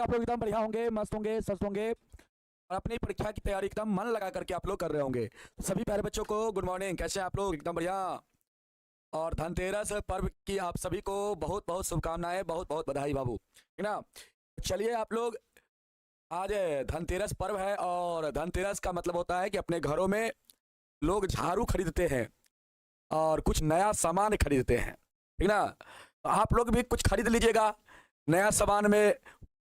होंगे आप लोग, एकदम बढ़िया होंगे, मस्त होंगे, स्वस्थ होंगे और अपनी परीक्षा की तैयारी एकदम मन लगा करके आप लोग कर रहे होंगे। सभी प्यारे बच्चों को गुड मॉर्निंग, कैसे हैं आप लोग? एकदम बढ़िया। और धनतेरस पर्व की आप सभी को बहुत बहुत शुभकामनाएं, बहुत बहुत बधाई बाबू, है ना। चलिए आप लोग, आज धनतेरस पर्व है और धनतेरस का मतलब होता है कि अपने घरों में लोग झाड़ू खरीदते हैं और कुछ नया सामान खरीदते हैं, ठीक ना। तो आप लोग भी कुछ खरीद लीजिएगा नया सामान में,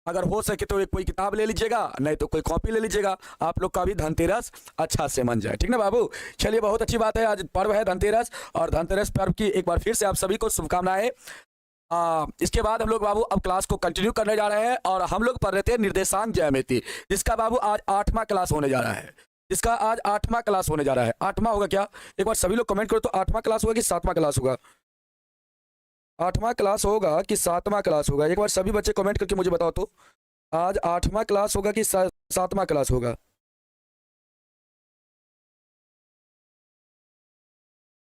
अगर हो सके तो एक कोई किताब ले लीजिएगा, नहीं तो कोई कॉपी ले लीजिएगा। आप लोग का भी धनतेरस अच्छा से मन जाए, ठीक ना बाबू। चलिए बहुत अच्छी बात है, आज पर्व है धनतेरस और धनतेरस पर्व की एक बार फिर से आप सभी को शुभकामनाएं। इसके बाद हम लोग बाबू अब क्लास को कंटिन्यू करने जा रहे हैं और हम लोग पढ़ रहे थे निर्देशांक ज्यामिति, जिसका बाबू आज 8वां क्लास होने जा रहा है। इसका आज 8वां क्लास होने जा रहा है। 8वां होगा क्या? एक बार सभी लोग कमेंट करो तो 8वां क्लास होगा कि 7वां क्लास होगा? 8वां क्लास होगा कि 7वां क्लास होगा? एक बार सभी बच्चे कमेंट करके मुझे बताओ तो, आज 8वां क्लास होगा कि 7वां क्लास होगा?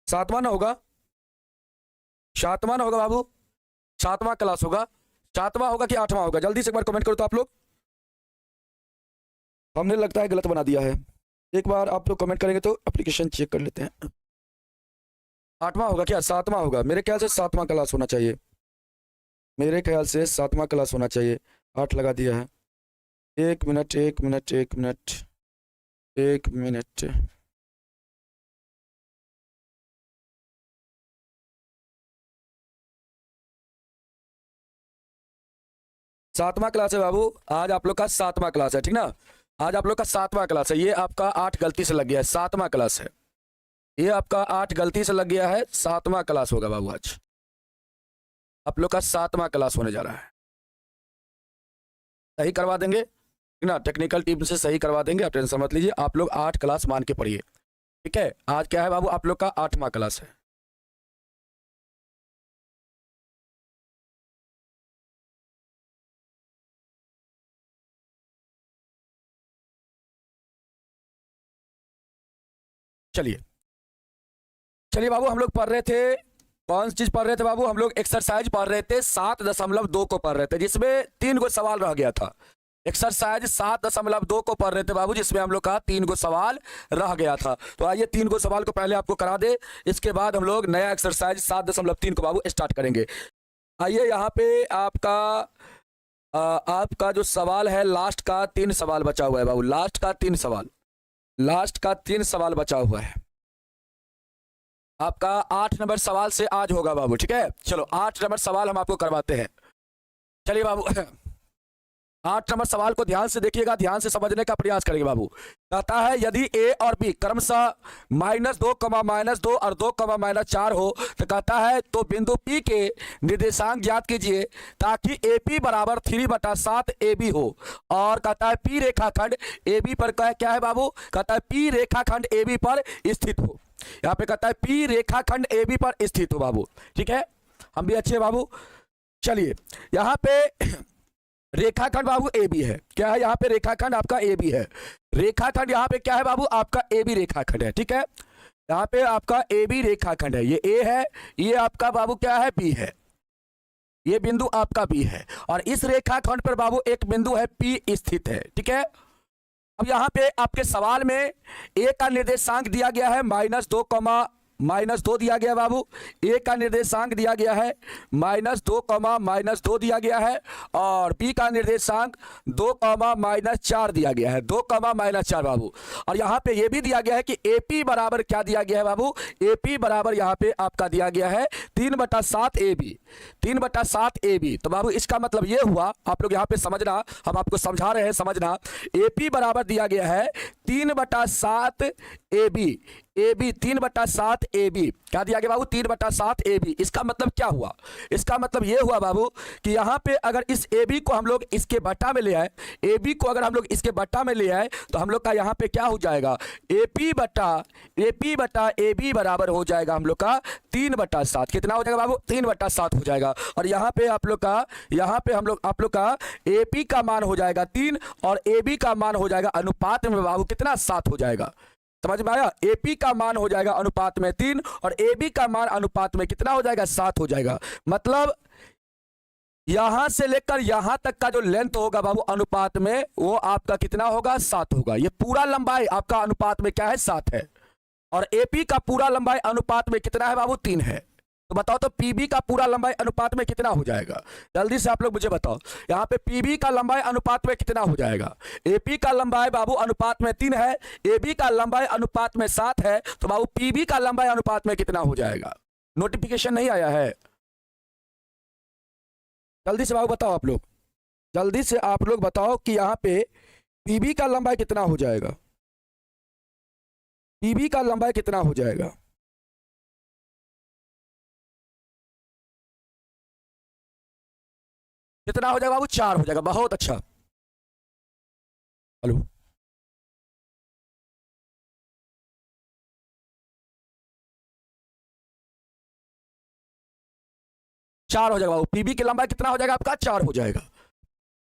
7वां ना होगा? 7वां ना होगा बाबू? 7वां क्लास होगा। 7वां होगा कि 8वां होगा? जल्दी से एक बार कमेंट करो तो आप लोग। हमने लगता है गलत बना दिया है, एक बार आप लोग कमेंट करेंगे तो एप्लीकेशन चेक कर लेते हैं। 8वां होगा क्या 7वां होगा? मेरे ख्याल से 7वां क्लास होना चाहिए, मेरे ख्याल से 7वां क्लास होना चाहिए। 8 लगा दिया है। एक मिनट एक मिनट एक मिनट एक मिनट। सातवां क्लास है बाबू, आज आप लोग का 7वां क्लास है, ठीक ना। आज आप लोग का 7वां क्लास है। ये आपका 8 गलती से लग गया है, 7वां क्लास है। ये आपका 8 गलती से लग गया है, 7वां क्लास होगा बाबू। आज आप लोग का 7वां क्लास होने जा रहा है। सही करवा देंगे, ठीक ना, टेक्निकल टीम से सही करवा देंगे, आप टेंशन मत लीजिए। आप लोग 8 क्लास मान के पढ़िए, ठीक है। आज क्या है बाबू? आप लोग का 8वां क्लास है। चलिए चलिए बाबू, हम लोग पढ़ रहे थे, कौन सी चीज पढ़ रहे थे बाबू? हम लोग एक्सरसाइज पढ़ रहे थे 7.2 को पढ़ रहे थे, जिसमें 3 गो सवाल रह गया था। एक्सरसाइज 7.2 को पढ़ रहे थे बाबू, जिसमें हम लोग का 3 गो सवाल रह गया था। तो आइए 3 गो सवाल को पहले आपको करा दे, इसके बाद हम लोग नया एक्सरसाइज 7.3 को बाबू स्टार्ट करेंगे। आइए यहाँ पे आपका जो सवाल है, लास्ट का 3 सवाल बचा हुआ है बाबू, लास्ट का 3 सवाल, लास्ट का 3 सवाल बचा हुआ है। आपका 8 नंबर सवाल से आज होगा बाबू, ठीक है। चलो 8 नंबर सवाल हम आपको करवाते हैं। चलिए बाबू 8 नंबर सवाल को ध्यान से देखिएगा, ध्यान से समझने का प्रयास करेंगे बाबू। कहता है यदि ए और बी क्रमशः -2, -2 और 2, -4 हो, तो कहता है तो बिंदु P के निर्देशांक ज्ञात कीजिए ताकि AP बराबर 3/7 AB हो। और कहता है P रेखाखंड AB पर क्या है बाबू? कहता है P रेखाखंड AB पर स्थित हो। यहाँ पे कहता है P रेखाखंड AB पर स्थित हो बाबू, ठीक है। हम भी अच्छे बाबू। चलिए यहाँ पे रेखाखंड बाबू ए बी है, क्या है यहाँ पे? रेखाखंड आपका ए बी है। रेखाखंड यहाँ पे क्या है बाबू? आपका ए बी रेखाखंड है, ठीक है। यहाँ पे आपका ए बी रेखाखंड है, ये ए है, ये आपका बाबू क्या है? बी है। ये बिंदु आपका बी है और इस रेखाखंड पर बाबू एक बिंदु है पी स्थित है, ठीक है। अब यहाँ पे आपके सवाल में ए का निर्देशांक दिया गया है -2 दिया गया बाबू। ए का निर्देशांक दिया गया है -2 दिया गया है और बी का निर्देशांक 2, -4 दिया गया है, 2, -4 बाबू। और यहाँ पे ये भी दिया गया है कि AP बराबर क्या दिया गया है बाबू? AP बराबर यहाँ पे आपका दिया गया है 3/7 AB, 3/7 AB। तो बाबू इसका मतलब ये हुआ, आप लोग यहाँ पे समझना, हम आपको समझा रहे हैं, समझना। AP बराबर दिया गया है 3/7 AB, AB 3/7 AB। क्या दिया गया बाबू? 3/7 AB। इसका मतलब क्या हुआ? इसका मतलब ये हुआ बाबू कि यहाँ पे अगर इस AB को हम लोग इसके बट्टा में ले आए, AB को अगर हम लोग इसके बट्टा में ले आए तो हम लोग का यहाँ पे क्या हो जाएगा? AP बटा AB बराबर हो जाएगा हम लोग का 3/7। कितना हो जाएगा बाबू? 3/7 हो जाएगा। और यहाँ पे आप लोग का, यहाँ पे आप लोग का AP का मान हो जाएगा 3 और AB का मान हो जाएगा अनुपात में बाबू कितना? 7 हो जाएगा। समझ में आया? AP का मान हो जाएगा अनुपात में 3 और AB का मान अनुपात में कितना हो जाएगा? 7 हो जाएगा। मतलब यहां से लेकर यहां तक का जो लेंथ होगा बाबू अनुपात में, वो आपका कितना होगा? 7 होगा। ये पूरा लंबाई आपका अनुपात में क्या है? 7 है। और एपी का पूरा लंबाई अनुपात में कितना है बाबू? 3 है। तो बताओ तो पीबी का पूरा लंबाई अनुपात में कितना हो जाएगा? जल्दी से आप लोग मुझे बताओ, यहाँ पे पीबी का लंबाई अनुपात में कितना हो जाएगा? एपी का लंबाई बाबू अनुपात में 3 है, एबी का लंबाई अनुपात में 7 है, तो बाबू पीबी का लंबाई अनुपात में कितना हो जाएगा? नोटिफिकेशन नहीं आया है? जल्दी से बाबू बताओ आप लोग, जल्दी से आप लोग बताओ कि यहाँ पे पीबी का लंबाई कितना हो जाएगा? पीबी का लंबाई कितना हो जाएगा? कितना हो जाएगा बाबू? 4 हो जाएगा। बहुत अच्छा। हेलो, 4 हो जाएगा बाबू। पीबी की लंबाई कितना हो जाएगा आपका? 4 हो जाएगा।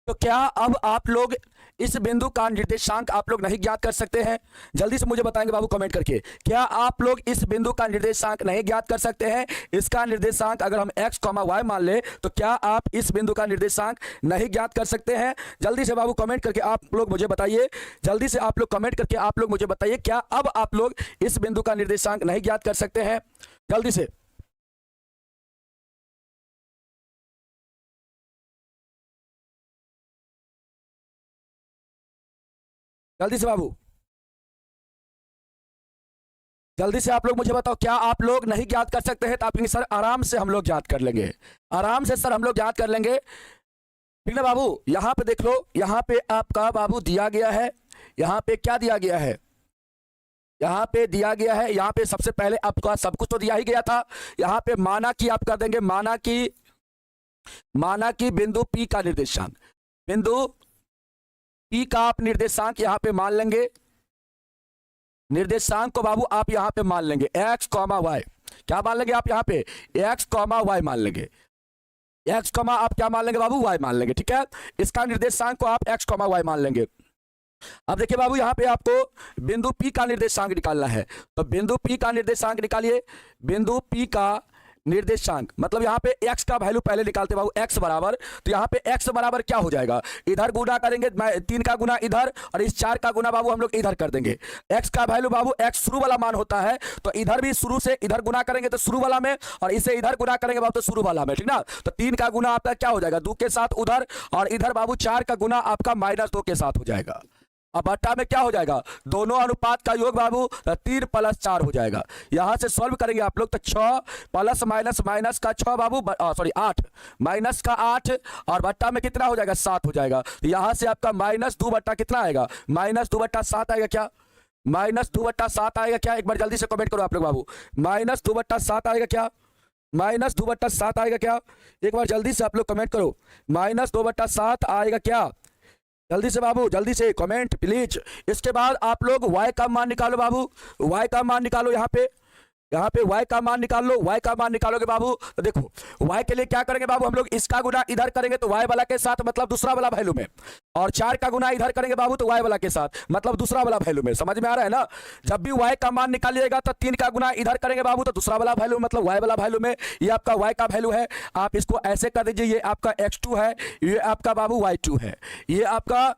तो क्या अब आप लोग इस बिंदु का निर्देशांक आप लोग नहीं ज्ञात कर सकते हैं? जल्दी से मुझे बताएंगे बाबू कमेंट करके, क्या आप लोग इस बिंदु का निर्देशांक नहीं ज्ञात कर सकते हैं? इसका निर्देशांक अगर हम x, y मान ले, तो क्या आप इस बिंदु का निर्देशांक नहीं ज्ञात कर सकते हैं? जल्दी से बाबू कमेंट करके आप लोग मुझे बताइए, जल्दी से आप लोग कमेंट करके आप लोग मुझे बताइए, क्या अब आप लोग इस बिंदु का निर्देशांक नहीं ज्ञात कर सकते हैं? जल्दी से। जल्दी से बाबू, जल्दी से आप लोग मुझे बताओ, क्या आप लोग नहीं ज्ञात कर सकते हैं? तो आप सर आराम से हम लोग ज्ञात कर लेंगे, आराम से सर हम लोग ज्ञात कर लेंगे। ठीक ना बाबू? यहां पे देख लो, यहां पे आपका बाबू दिया गया है, यहां पे क्या दिया गया है? यहां पे दिया गया है, यहां पे सबसे पहले आपका सब कुछ तो दिया ही गया था। यहां पे माना कि आप कर देंगे, माना कि बिंदु पी का निर्देशांक, बिंदु पी का आप निर्देशांक यहां पे मान लेंगे। निर्देशांक को बाबू आप यहां पे मान लेंगे x, y। क्या मान लेंगे आप? यहां पे x, y मान लेंगे। x, आप क्या मान लेंगे बाबू? y मान लेंगे। ठीक है, इसका निर्देशांक को आप x, y मान लेंगे। अब देखिए बाबू, यहां पे आपको बिंदु P का निर्देशांक निकालना है, तो बिंदु P का निर्देशांक निकालिए। बिंदु P का निर्देशांक मतलब यहाँ पे x का वैल्यू पहले निकालते बाबू, x बराबर, तो यहाँ पे x बराबर क्या हो जाएगा? इधर गुना करेंगे, 3 का गुना इधर, और इस 4 का गुना बाबू हम लोग इधर कर देंगे। x का वैल्यू बाबू, x शुरू वाला मान होता है, तो इधर भी शुरू से इधर गुना करेंगे तो शुरू वाला में, और इसे इधर गुना करेंगे बाबू तो शुरू वाला में। ठीक ना? तो 3 का गुना आपका क्या हो जाएगा? 2 के साथ उधर, और इधर बाबू 4 का गुना आपका -2 के साथ हो जाएगा। अब बट्टा में क्या हो जाएगा? दोनों अनुपात का योग बाबू 3 + 4 हो जाएगा। यहां से सॉल्व करेंगे आप लोग तो 6 प्लस माइनस माइनस का 6 बाबू, सॉरी 8 माइनस का 8, और बट्टा में कितना हो जाएगा? 7 हो जाएगा। तो यहां से आपका -2 बट्टा कितना आएगा? -2 बट्टा 7 आएगा क्या? -2 बट्टा 7 आएगा क्या? एक बार जल्दी से कमेंट करो आप लोग बाबू, -2 बट्टा 7 आएगा क्या? -2 बट्टा 7 आएगा क्या? एक बार जल्दी से आप लोग कमेंट करो, -2 बट्टा 7 आएगा क्या? जल्दी से बाबू, जल्दी से कमेंट प्लीज। इसके बाद आप लोग y का मान निकालो बाबू, y का मान निकालो। यहाँ पे y का मान निकाल लो। y का मान निकालोगे बाबू तो देखो, y के लिए क्या करेंगे बाबू? हम लोग इसका गुना इधर करेंगे तो y वाला के साथ मतलब दूसरा वाला वैल्यू में, और 4 का गुना इधर करेंगे बाबू तो y वाला के साथ मतलब दूसरा वाला वैल्यू में। समझ में आ रहा है ना? जब भी y का मान निकालिएगा तो 3 का गुना इधर करेंगे बाबू तो दूसरा वाला वैल्यू मतलब y वाला वैल्यू में। ये आपका y का वैल्यू है। आप इसको ऐसे कर दीजिए, ये आपका x2 है, ये आपका बाबू y2 है, ये आपका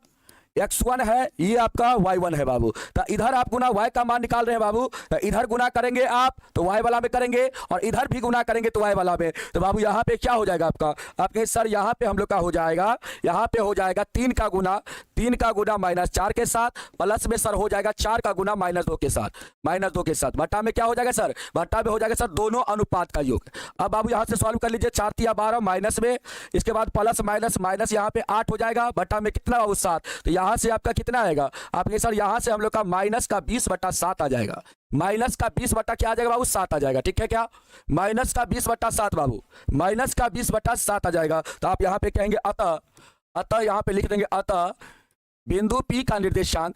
x1 है, ये आपका y1 है बाबू। तो इधर आप गुना y का मान निकाल रहे हैं बाबू, तो इधर गुना करेंगे आप तो y वाला में करेंगे, और इधर भी गुना करेंगे तो y वाला में। तो बाबू यहाँ पे क्या हो जाएगा आपका? आपके सर यहाँ पे हम लोग का हो जाएगा, यहाँ पे हो जाएगा 3 का गुना -4 के साथ, प्लस में सर हो जाएगा 4 का गुना -2 के साथ, -2 के साथ। भट्टा में क्या हो जाएगा सर? भट्टा में हो जाएगा सर दोनों अनुपात का योग। अब बाबू यहाँ से सॉल्व कर लीजिए, 4 × 12 माइनस में, इसके बाद प्लस माइनस माइनस यहाँ पे 8 हो जाएगा। भट्टा में कितना बाबू? 7। तो यहाँ से आपका कितना आएगा? आपके सर यहाँ से हम लोग का -20/7 आ जाएगा। -20 क्या आ जाएगा बाबू? 7 आ जाएगा। ठीक है क्या? -20/7 बाबू, -20/7 आ जाएगा। तो आप यहाँ पे कहेंगे अतः यहाँ पे लिख देंगे, अतः बिंदु P का निर्देशांक,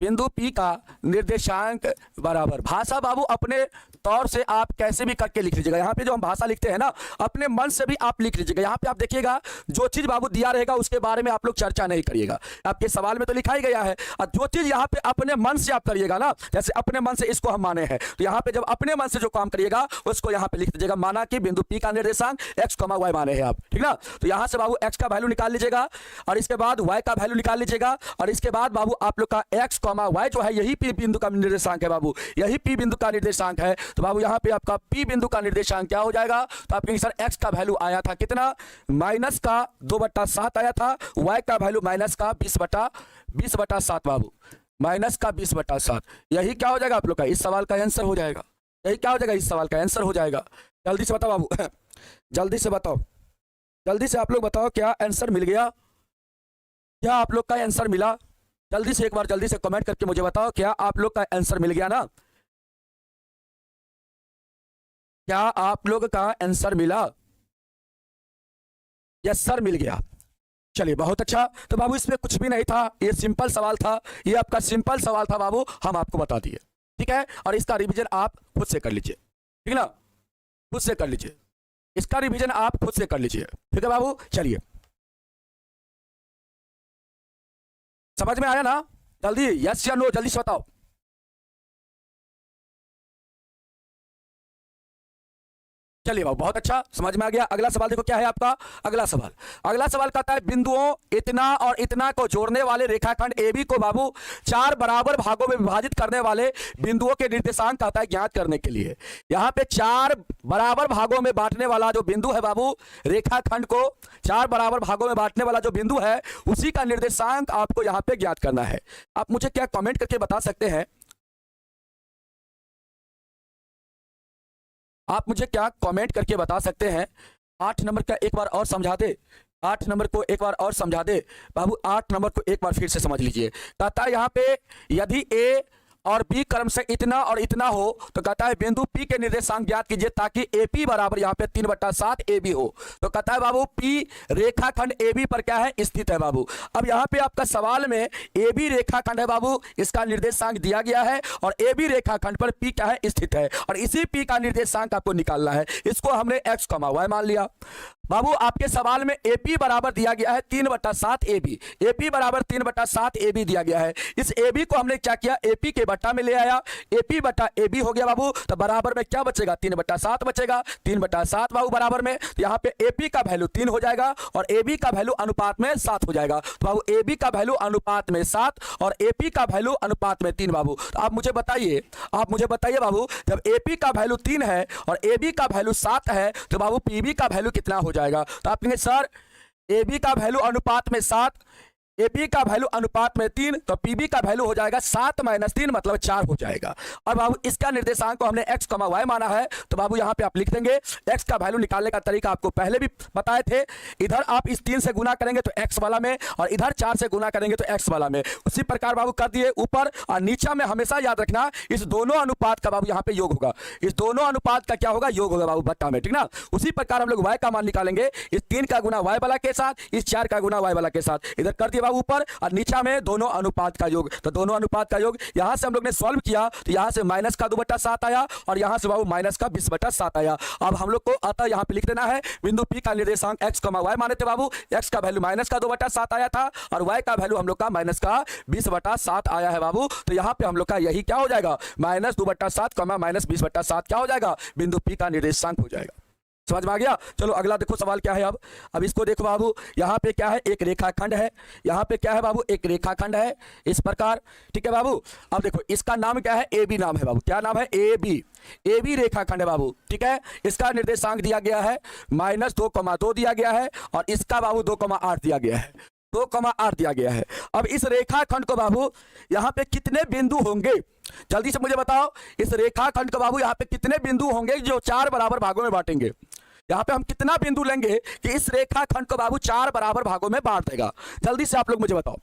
बिंदु P का निर्देशांक बराबर, भाषा बाबू अपने तौर से आप कैसे भी करके लिख लीजिएगा। यहाँ पे जो हम भाषा लिखते हैं ना, अपने मन से भी आप लिख लीजिएगा। यहाँ पे आप देखिएगा जो चीज बाबू दिया रहेगा उसके बारे में आप लोग चर्चा नहीं करिएगा, आपके सवाल में तो लिखा ही गया है। और जो चीज यहाँ पे अपने मन से आप करिएगा ना, जैसे अपने मन से इसको हम माने हैं, तो यहाँ पे जब अपने मन से जो काम करिएगा उसको यहाँ पे लिख दीजिएगा। माना कि बिंदु P का निर्देशांक x, y माने हैं आप, ठीक ना। तो यहाँ से बाबू x का वैल्यू निकाल लीजिएगा और इसके बाद y का वैल्यू निकाल लीजिएगा और इसके बाद बाबू आप लोग का x, y जो है यही P बिंदु का निर्देशांक है बाबू, यही P बिंदु का निर्देशांक है। तो बाबू यहाँ पे आपका P बिंदु का निर्देशांक क्या हो जाएगा, तो आप कहेंगे सर x का वैल्यू आया था कितना, माइनस का 2/7 आया था, y का वैल्यू माइनस का 20/7 बाबू, माइनस का 20/7। यही क्या हो जाएगा आप लोग का इस सवाल का आंसर हो जाएगा, यही क्या हो जाएगा इस सवाल का आंसर हो जाएगा। जल्दी से बताओ बाबू जल्दी से बताओ, जल्दी से आप लोग बताओ क्या आंसर मिल गया, क्या आप लोग का आंसर मिला। जल्दी से एक बार जल्दी से कमेंट करके मुझे बताओ क्या आप लोग का आंसर मिल गया ना, क्या आप लोग का आंसर मिला। यस सर मिल गया, चलिए बहुत अच्छा। तो बाबू इसमें कुछ भी नहीं था, ये सिंपल सवाल था, ये आपका सिंपल सवाल था बाबू, हम आपको बता दिए, ठीक है। और इसका रिवीजन आप खुद से कर लीजिए, ठीक ना, खुद से कर लीजिए, इसका रिवीजन आप खुद से कर लीजिए, ठीक है बाबू। चलिए समझ में आया ना, जल्दी यस या नो जल्दी से बताओ। चलिए बाबू बहुत अच्छा, समझ में आ गया। अगला सवाल देखो क्या है आपका, अगला सवाल कहता है बिंदुओं इतना और इतना को जोड़ने वाले रेखाखंड AB को बाबू 4 बराबर भागों में विभाजित करने वाले बिंदुओं के निर्देशांक कहता है ज्ञात करने के लिए। यहाँ पे 4 बराबर भागों में बांटने वाला जो बिंदु है बाबू, रेखाखंड को 4 बराबर भागों में बांटने वाला जो बिंदु है उसी का निर्देशांक आपको यहाँ पे ज्ञात करना है। आप मुझे क्या कमेंट करके बता सकते हैं, आप मुझे क्या कमेंट करके बता सकते हैं। 8 नंबर का एक बार और समझा दे, 8 नंबर को एक बार और समझा दे बाबू, 8 नंबर को एक बार फिर से समझ लीजिए। कहता है यहाँ पे यदि A और B क्रम से इतना और इतना हो तो कहता है बिंदु P के निर्देशांक ज्ञात कीजिए ताकि AP बराबर यहाँ पे 3/7 AB हो। तो कहता है बाबू P रेखाखंड AB पर क्या है स्थित है बाबू। अब यहाँ पे आपका सवाल में AB रेखाखंड है बाबू, इसका निर्देशांक दिया गया है और AB रेखाखंड पर P क्या है स्थित है और इसी P का निर्देशांक आपको निकालना है। इसको हमने x, y मान लिया बाबू। आपके सवाल में AP बराबर दिया गया है 3/7 AB, AP बराबर 3/7 AB दिया गया है। इस AB को हमने क्या किया, AP के बट्टा में ले आया, AP बटा AB हो गया बाबू। तो बराबर में क्या बचेगा, 3/7 बचेगा, 3/7 बाबू बराबर में। तो यहाँ पे AP का वैल्यू 3 हो जाएगा और AB का वैल्यू अनुपात में 7 हो जाएगा। तो बाबू AB का वैल्यू अनुपात में 7 और AP का वैल्यू अनुपात में 3 बाबू। तो आप मुझे बताइए, बाबू, जब AP का वैल्यू 3 है और AB का वैल्यू 7 है तो बाबू PB का वैल्यू कितना हो जाएगा। तो आप कहेंगे सर AB का वैल्यू अनुपात में 7, AP का वैल्यू अनुपात में 3, तो PB का वैल्यू हो जाएगा 7 - 3 मतलब 4 हो जाएगा। और बाबू इसका निर्देशांक को हमने x, y माना है। तो बाबू यहाँ पे आप लिख देंगे, x का वैल्यू निकालने का तरीका आपको पहले भी बताए थे। इधर आप इस 3 से गुना करेंगे तो x वाला में और इधर 4 से गुना करेंगे तो x वाला में। उसी प्रकार बाबू कर दिए ऊपर और नीचा में हमेशा याद रखना इस दोनों अनुपात का बाबू यहाँ पे योग होगा, इस दोनों अनुपात का क्या होगा, योग होगा बाबू बट्टा में, ठीक ना। उसी प्रकार हम लोग y का मान निकालेंगे, इस 3 का गुना y वाला के साथ, इस 4 का गुना y वाला के साथ। इधर कर दिए बाबू ऊपर और नीचा में दोनों अनुपात का योग। तो दोनों अनुपात का योग यहां से हम लोग ने सॉल्व किया तो यहां से माइनस का 2/7 आया और यहां से बाबू माइनस का 20/7 आया। अब हम लोग को अतः यहां पे लिख देना है बिंदु P का निर्देशांक x, y माने थे बाबू। x का वैल्यू माइनस का 2/7 आया था और y का वैल्यू हम लोग का माइनस का 20/7 आया है बाबू। तो यहां पे हम लोग का यही क्या हो जाएगा, -2/7 -20/7 क्या हो जाएगा, बिंदु P का निर्देशांक हो जाएगा। समझ में आ गया। चलो अगला देखो सवाल क्या है। अब इसको देखो बाबू, यहाँ पे क्या है, एक रेखाखंड है, यहाँ पे क्या है बाबू, एक रेखाखंड है इस प्रकार, ठीक है बाबू। अब देखो इसका नाम क्या है, AB नाम है बाबू। क्या नाम है, AB रेखाखंड है बाबू, ठीक है। इसका निर्देशांक दिया गया है -2,2 दिया गया है और इसका बाबू 2,8 दिया गया है, 2,8 दिया गया है। अब इस रेखाखंड को बाबू यहाँ पे कितने बिंदु होंगे, जल्दी से मुझे बताओ। इस रेखाखंड को बाबू यहाँ पे कितने बिंदु होंगे जो 4 बराबर भागों में बांटेंगे। यहाँ पे हम कितना बिंदु लेंगे कि इस रेखाखंड को बाबू 4 बराबर भागों में बांट देगा। जल्दी से आप लोग मुझे बताओ,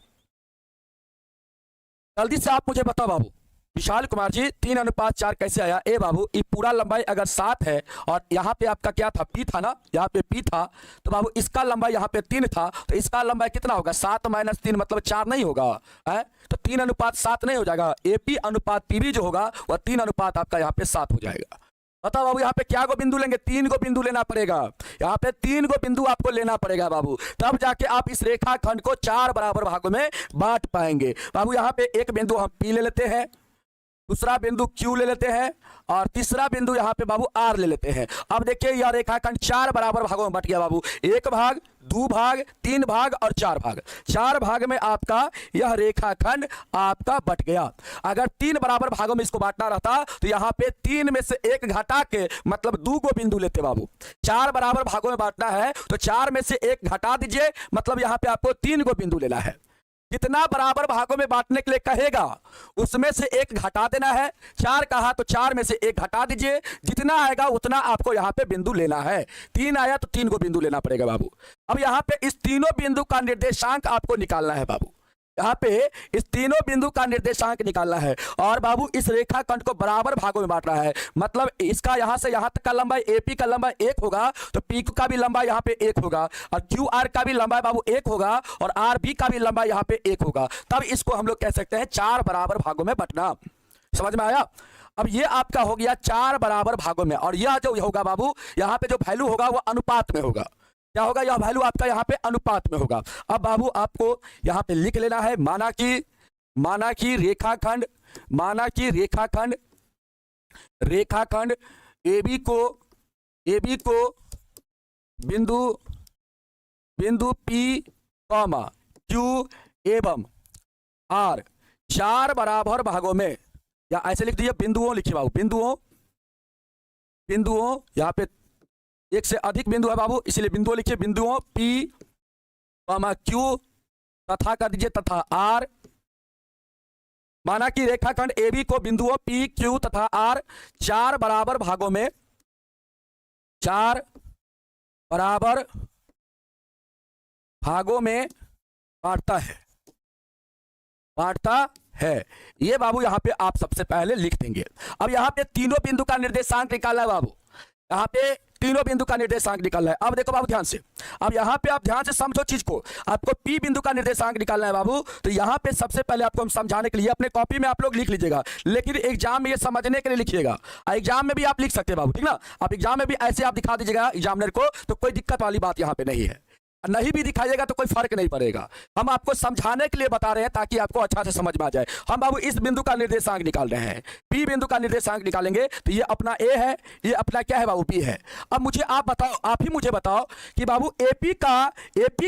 जल्दी से आप मुझे बताओ बाबू, विशाल कुमार जी 3:4 कैसे आया? ए बाबू ये पूरा लंबाई अगर 7 है और यहाँ पे आपका क्या था, पी था ना, यहाँ पे पी था, तो बाबू इसका लंबाई यहाँ पे 3 था, तो इसका लंबाई कितना होगा? 7 - 3 मतलब 4 नहीं होगा है? तो 3:7 नहीं हो जाएगा। एपी अनुपात पीबी जो होगा वह 3 अनुपात आपका यहाँ पे 7 हो जाएगा। बताओ बाबू यहाँ पे क्या गो बिंदु लेंगे? 3 गो बिंदु लेना पड़ेगा। यहाँ पे 3 गो बिंदु आपको लेना पड़ेगा बाबू, तब जाके आप इस रेखाखंड को 4 बराबर भागों में बांट पाएंगे। बाबू यहाँ पे एक बिंदु हम पी ले लेते हैं, दूसरा बिंदु क्यू ले लेते हैं और तीसरा बिंदु यहाँ पे बाबू आर ले लेते हैं। अब देखिए यह रेखाखंड 4 बराबर भागों में बट गया बाबू। 1 भाग, 2 भाग, 3 भाग और 4 भाग। 4 भाग में आपका यह रेखाखंड आपका बट गया। अगर 3 बराबर भागों में इसको बांटना रहता तो यहाँ पे 3 में से 1 घटा के मतलब 2 गो बिंदु लेते बाबू। 4 बराबर भागों में बांटना है तो 4 में से 1 घटा दीजिए, मतलब यहाँ पे आपको 3 गो बिंदु लेना है। जितना बराबर भागों में बांटने के लिए कहेगा उसमें से 1 घटा देना है। 4 कहा तो 4 में से 1 घटा दीजिए, जितना आएगा उतना आपको यहाँ पे बिंदु लेना है। 3 आया तो 3 को बिंदु लेना पड़ेगा बाबू। अब यहाँ पे इस तीनों बिंदु का निर्देशांक आपको निकालना है बाबू। यहाँ पे इस तीनों बिंदु का निर्देशांक निकालना है और बाबू इस रेखाखंड को बराबर भागों में बांटना है। मतलब इसका यहाँ से यहाँ तक का लंबाई एपी का लंबाई 1 होगा तो पी का भी लंबाई यहाँ पे 1 होगा और क्यू आर का भी लंबाई बाबू 1 होगा और आर बी का भी लंबाई यहाँ पे 1 होगा। तब इसको हम लोग कह सकते हैं 4 बराबर भागों में बांटना। समझ में आया? अब ये आपका हो गया 4 बराबर भागों में और यह जो होगा बाबू यहाँ पे जो वैल्यू होगा वह अनुपात में होगा। क्या होगा? यह वैल्यू आपका यहाँ पे अनुपात में होगा। अब बाबू आपको यहाँ पे लिख लेना है, माना कि रेखाखंड AB को बिंदु P, Q एवं R 4 बराबर भागों में, या ऐसे लिख दीजिए बिंदुओं लिखिए बाबू, बिंदुओं यहाँ पे एक से अधिक बिंदु है बाबू, इसलिए बिंदुओं लिखिए। बिंदुओं P, Q तथा कर दीजिए तथा R। माना कि रेखाखंड AB को बिंदुओं P, Q तथा R 4 बराबर भागों में बांटता है। ये बाबू यहाँ पे आप सबसे पहले लिख देंगे। अब यहाँ पे तीनों बिंदु का निर्देशांक निकालना है बाबू। यहाँ पे तीनों बिंदु का निर्देशांक निकालना है। अब देखो बाबू ध्यान से, अब यहाँ पे आप ध्यान से समझो चीज को। आपको पी बिंदु का निर्देशांक निकालना है बाबू। तो यहाँ पे सबसे पहले आपको हम समझाने के लिए अपने कॉपी में आप लोग लिख लीजिएगा, लेकिन एग्जाम में ये समझने के लिए लिखिएगा। एग्जाम में भी आप लिख सकते हैं बाबू, ठीक ना। आप एग्जाम में भी ऐसे आप दिखा दीजिएगा एग्जामिनर को, तो कोई दिक्कत वाली बात यहाँ पे नहीं है। नहीं भी दिखाइएगा तो कोई फर्क नहीं पड़ेगा। हम आपको समझाने के लिए बता रहे हैं ताकि आपको अच्छा से समझ में आ जाए। हम बाबू इस बिंदु का निर्देशांक निकाल रहे हैं, पी बिंदु का निर्देशांक निकालेंगे। तो ये अपना ए है, ये अपना क्या है बाबू? पी है। अब मुझे आप बताओ, आप ही मुझे बताओ कि बाबू एपी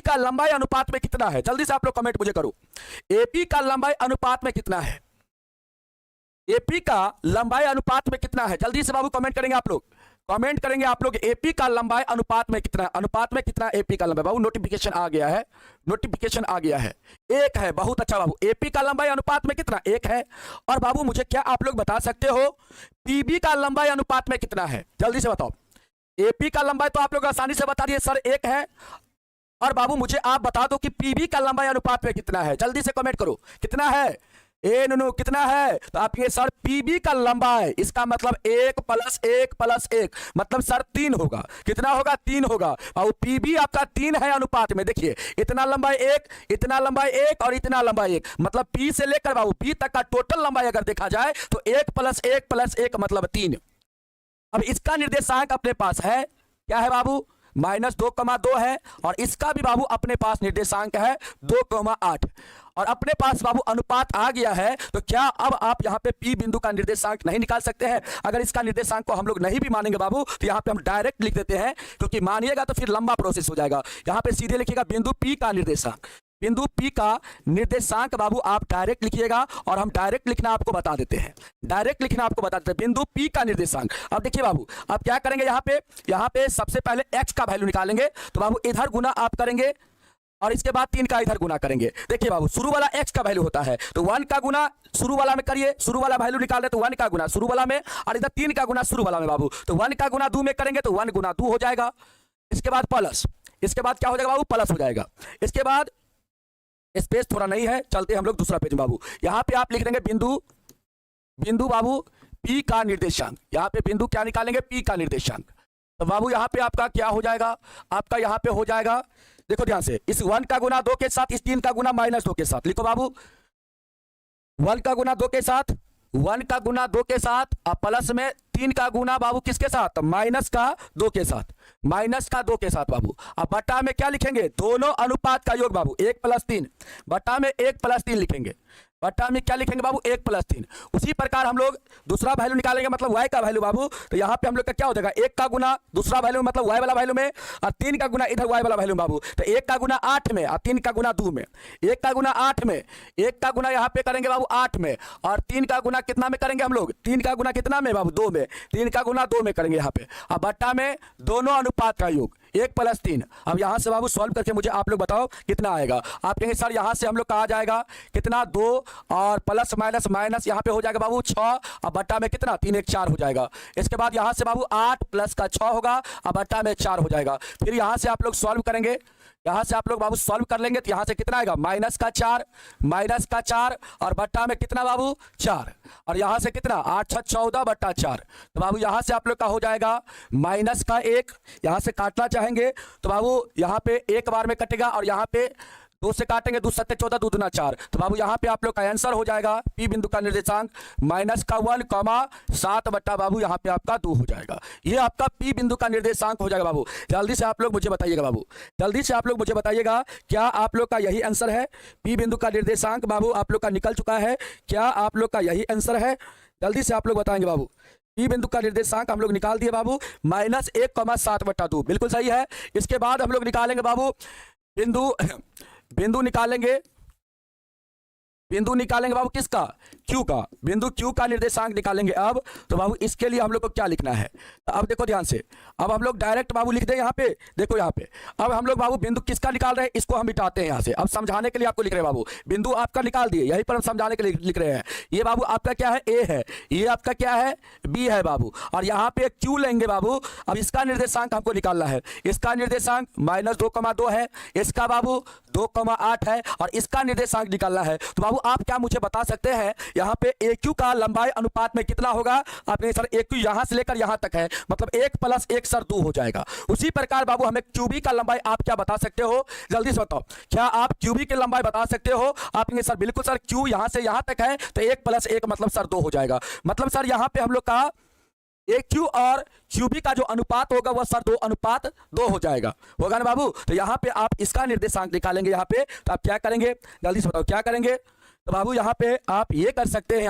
का लंबाई अनुपात में कितना है? जल्दी से आप लोग कमेंट मुझे करो, एपी का लंबाई अनुपात में कितना है? एपी का लंबाई अनुपात में कितना है? जल्दी से बाबू कमेंट करेंगे आप लोग, कमेंट करेंगे आप लोग। एपी का लंबाई अनुपात में कितना, अनुपात में कितना एपी का लंबाई? बाबू नोटिफिकेशन आ गया है, नोटिफिकेशन आ गया है। 1 है, बहुत अच्छा बाबू। एपी का लंबाई अनुपात में कितना? 1 है। और बाबू मुझे क्या आप लोग बता सकते हो पीबी का लंबाई अनुपात में कितना है? जल्दी से बताओ। एपी का लंबाई तो आप लोग आसानी से बता दिए सर 1 है। और बाबू मुझे आप बता दो कि पीबी का लंबाई अनुपात में कितना है? जल्दी से कमेंट करो, कितना है? नो कितना है? तो आप ये सर पीबी का लंबाई, इसका मतलब 1 + 1 + 1 मतलब सर 3 होगा। कितना होगा? 3 होगा। और पीबी आपका 3 है अनुपात में। देखिए इतना लंबाई 1, इतना लंबाई 1 और इतना लंबाई 1, मतलब पी से लेकर बाबू पी तक का टोटल लंबाई अगर देखा जाए तो 1 + 1 + 1 मतलब 3। अब इसका निर्देशांक अपने पास है, क्या है बाबू? -2,2 है। और इसका भी बाबू अपने पास निर्देशांक है 2,8। और अपने पास बाबू अनुपात आ गया है, तो क्या अब आप यहाँ पे पी बिंदु का निर्देशांक नहीं निकाल सकते हैं? अगर इसका निर्देशांक को हम लोग नहीं भी मानेंगे बाबू तो यहाँ पे हम डायरेक्ट लिख देते हैं, क्योंकि मानिएगा तो फिर लंबा प्रोसेस हो जाएगा। यहाँ पे सीधे लिखिएगा बिंदु पी का निर्देशांक। बिंदु पी का निर्देशांक बाबू आप डायरेक्ट लिखिएगा और हम डायरेक्ट लिखना आपको बता देते हैं, डायरेक्ट लिखना आपको बता देते हैं। बिंदु पी का निर्देशांक। अब देखिए बाबू आप क्या करेंगे, यहाँ पे सबसे पहले x का वैल्यू निकालेंगे। तो बाबू इधर गुना आप करेंगे और इसके बाद 3 का इधर गुना करेंगे। देखिए बाबू शुरू वाला x का वैल्यू होता है तो 1 का गुना शुरू वाला में करिए, शुरू वाला वैल्यू निकाल रहे तो 1 का गुना शुरू वाला में, और इधर 3 का गुना शुरू वाला में बाबू। तो 1 का गुना 2 में करेंगे तो 1 गुना 2 हो जाएगा। इसके बाद प्लस, इसके बाद क्या हो जाएगा बाबू? प्लस हो जाएगा। इसके बाद स्पेस थोड़ा नहीं है, चलते हम लोग दूसरा पेज बाबू। यहाँ पे आप लिख देंगे बिंदु बाबू P का निर्देशांक, यहाँ पे बिंदु क्या निकालेंगे, P का निर्देशांक। तो बाबू यहाँ पे आपका क्या हो जाएगा, आपका यहाँ पे हो जाएगा, देखो ध्यान से, इस 1 का गुना 2 के साथ, इस 3 का गुना -2 के साथ, लिखो बाबू 1 का गुना 2 के साथ, 1 का गुना 2 के साथ, अब प्लस में 3 का गुना बाबू किसके साथ, माइनस का 2 के साथ, माइनस का 2 के साथ बाबू। अब बट्टा में क्या लिखेंगे, दोनों अनुपात का योग बाबू, 1 + 3, बट्टा में 1 + 3 लिखेंगे, बट्टा में क्या लिखेंगे बाबू, 1 + 3। उसी प्रकार हम लोग दूसरा वैल्यू निकालेंगे, मतलब y का वैल्यू बाबू, तो यहाँ पे हम लोग का क्या हो जाएगा, 1 का गुना दूसरा वैल्यू मतलब y वाला वैल्यू में, और 3 का गुना इधर y वाला वैल्यू बाबू, तो 1 का गुना 8 में और 3 का गुना 2 में, 1 का गुना 8 में, 1 का गुना यहाँ पे करेंगे बाबू 8 में, और 3 का गुना कितना में करेंगे हम लोग, 3 का गुना कितना में बाबू, 2 में, 3 का गुना 2 में करेंगे यहाँ पे। अब बट्टा में दोनों अनुपात का योग 1 + 3। अब यहाँ से बाबू सॉल्व करके मुझे आप लोग बताओ कितना आएगा। आप कहेंगे सर यहाँ से हम लोग कहा जाएगा कितना, 2 और प्लस माइनस माइनस यहाँ पे हो जाएगा बाबू 6, अब बट्टा में कितना 3 1 4 हो जाएगा। इसके बाद यहाँ से बाबू 8 प्लस का 6 होगा, अब बट्टा में 4 हो जाएगा। फिर यहाँ से आप लोग सॉल्व करेंगे, यहाँ से आप लोग बाबू सॉल्व कर लेंगे तो यहाँ से कितना आएगा, -4 -4 और बट्टा में कितना बाबू 4, और यहाँ से कितना 8 6 14 बट्टा 4। तो बाबू यहाँ से आप लोग का हो जाएगा -1, यहाँ से काटना चाहेंगे तो बाबू यहाँ पे एक बार में कटेगा, और यहाँ पे 2 से काटेंगे, 2 7 14 2 दूना 4। तो बाबू यहाँ पे आप लोग का आंसर हो जाएगा P बिंदु का निर्देशांक -1, 7 बट्टा बाबू यहाँ पे आपका 2 हो जाएगा। ये आपका P बिंदु का निर्देशांक हो जाएगा बाबू। जल्दी से आप लोग मुझे बताइएगा बाबू, जल्दी से आप लोग मुझे बताइएगा, क्या आप लोग का यही आंसर है, P बिंदु का निर्देशांक बाबू आप लोग का निकल चुका है, क्या आप लोग का यही आंसर है, जल्दी से आप लोग बताएंगे बाबू। P बिंदु का निर्देशांक हम लोग निकाल दिए बाबू, -1, 7 बट्टा 2, बिल्कुल सही है। इसके बाद हम लोग निकालेंगे बाबू बिंदु निकालेंगे बाबू किसका, Q का, बिंदु Q का निर्देशांक निकालेंगे। अब तो बाबू इसके लिए हम लोग को क्या लिखना है, तो अब देखो ध्यान से, अब हम लोग डायरेक्ट बाबू लिख दें यहाँ पे, देखो यहाँ पे, अब हम लोग बाबू बिंदु किसका निकाल रहे हैं, इसको हम मिटाते हैं यहाँ से। अब समझाने के लिए आपको लिख रहे हैं बाबू, बिंदु आपका निकाल दिए, यहीं पर हम समझाने के लिए लिख रहे हैं। ये बाबू आपका क्या है, A है, ये आपका क्या है, B है बाबू, और यहाँ पे Q लेंगे बाबू। अब इसका निर्देशांक हमको निकालना है, इसका निर्देशांक -2,2 है, इसका बाबू 2,8 है, और इसका निर्देशांक निकालना है। तो बाबू आप क्या मुझे बता सकते हैं, यहाँ पे AQ का लंबाई अनुपात में कितना होगा, आपने सर AQ यहाँ से लेकर यहाँ तक है, मतलब 1 + 1 सर 2 हो जाएगा। उसी प्रकार बाबू हमें QB का लंबाई आप क्या बता सकते हो, जल्दी से बताओ, क्या आप QB की लंबाई बता सकते हो। आप कहेंगे सर बिल्कुल सर, Q यहाँ से यहाँ तक है तो 1 + 1 मतलब सर 2 हो जाएगा, मतलब सर यहाँ पे हम लोग का AQ और QB का जो अनुपात होगा वह सर 2:2 हो जाएगा, होगा ना बाबू। तो यहाँ पे आप इसका निर्देशांक निकालेंगे, यहाँ पे तो आप क्या करेंगे, जल्दी से बताओ क्या करेंगे। तो बाबू यहाँ पे आप ये कर सकते हैं,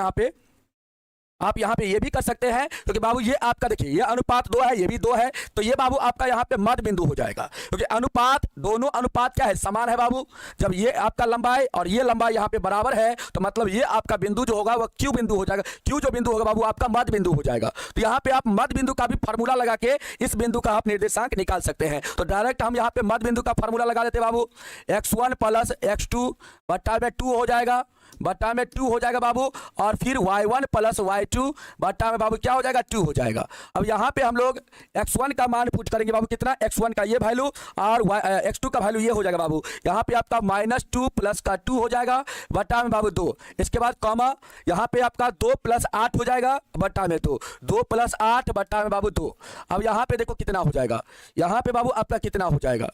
आप यहाँ पे ये भी कर सकते हैं, क्योंकि बाबू ये आपका देखिए ये अनुपात 2 है, ये भी 2 है, तो ये बाबू आपका यहाँ पे मध्य बिंदु हो जाएगा, क्योंकि अनुपात दोनों अनुपात क्या है, समान है बाबू। जब ये आपका लंबाई और ये लंबाई यहाँ पे बराबर है तो मतलब ये आपका बिंदु जो होगा वह Q बिंदु हो जाएगा। Q जो बिंदु होगा बाबू आपका मध्य बिंदु हो जाएगा। तो यहाँ पे आप मध्य बिंदु का भी फार्मूला लगा के इस बिंदु का आप निर्देशांक निकाल सकते हैं। तो डायरेक्ट हम यहाँ पे मध्य बिंदु का फार्मूला लगा देते बाबू, x1 + x2 बट्टा में 2 हो जाएगा, बट्टा में 2 हो जाएगा बाबू, और फिर y1 + y2 बट्टा में बाबू क्या हो जाएगा, 2 हो जाएगा। अब यहाँ पे हम लोग x1 का मान पुट करेंगे बाबू, कितना x1 का ये वैल्यू, और x2 का वैल्यू ये हो जाएगा बाबू। यहाँ पे आपका -2 प्लस का 2 हो जाएगा बट्टा में बाबू 2। इसके बाद कॉमा, यहाँ पे आपका 2 + 8 हो जाएगा बट्टा में 2, 2 + 8 बट्टा में बाबू 2। अब यहाँ पे देखो कितना हो जाएगा, यहाँ पे बाबू आपका कितना हो जाएगा,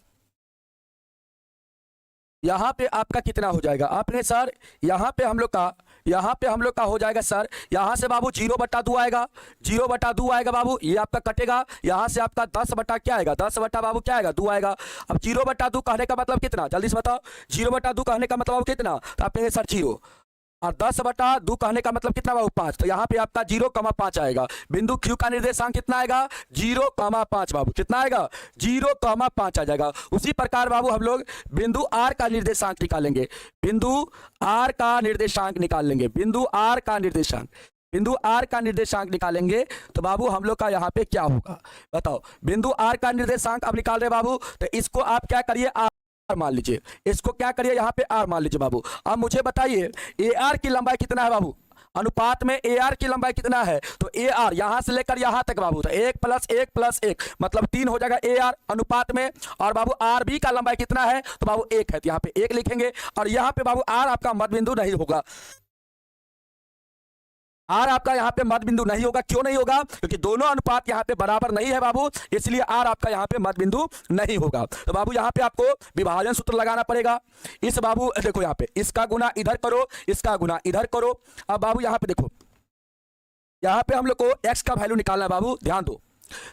यहाँ पे आपका कितना हो जाएगा, आपने सर यहाँ पे हम लोग का हो जाएगा सर, यहाँ से बाबू 0/2 आएगा, 0/2 आएगा बाबू, ये आपका कटेगा, यहाँ से आपका 10 बटा क्या आएगा, 10 बटा बाबू क्या आएगा, 2 आएगा। अब 0/2 कहने का मतलब कितना, जल्दी से बताओ, 0/2 कहने का मतलब कितना, तो आप कहेंगे सर 0, और 10/2 कहने का मतलब कितना बाबू 5, तो यहाँ पे आपका 0,5 आएगा। बिंदु Q का निर्देशांक कितना आएगा, 0,5 बाबू, कितना आएगा, 0,5 आ जाएगा। उसी प्रकार बाबू हम लोग बिंदु R का निर्देशांक निकालेंगे, बिंदु R का निर्देशांक निकाल लेंगे, बिंदु R का निर्देशांक निकालेंगे। तो बाबू हम लोग का यहाँ पे क्या होगा बताओ, बिंदु R का निर्देशांक अब निकाल रहे बाबू, तो इसको आप क्या करिए, मान लीजिए, इसको क्या करिए यहाँ पे R मान लीजिए बाबू। अब मुझे बताइए AR की लंबाई कितना है बाबू, अनुपात में AR की लंबाई कितना है, तो AR यहां से लेकर यहां तक बाबू, तो 1 + 1 + 1 मतलब 3 हो जाएगा AR अनुपात में। और बाबू RB का लंबाई कितना है, तो बाबू 1 है, तो यहाँ पे 1 लिखेंगे, और यहाँ पे बाबू R आपका मध्य बिंदु नहीं होगा। आर आपका यहाँ पे मध्य बिंदु नहीं होगा। क्यों नहीं होगा? क्योंकि दोनों अनुपात यहाँ पे बराबर नहीं है बाबू, इसलिए आर आपका यहाँ पे मध्य बिंदु नहीं होगा। तो बाबू यहाँ पे आपको विभाजन सूत्र लगाना पड़ेगा। इस बाबू देखो यहाँ पे इसका गुना इधर करो, इसका गुना इधर करो। अब बाबू यहाँ पे देखो, यहाँ पे हम लोग को x का वैल्यू निकालना है बाबू, ध्यान दो।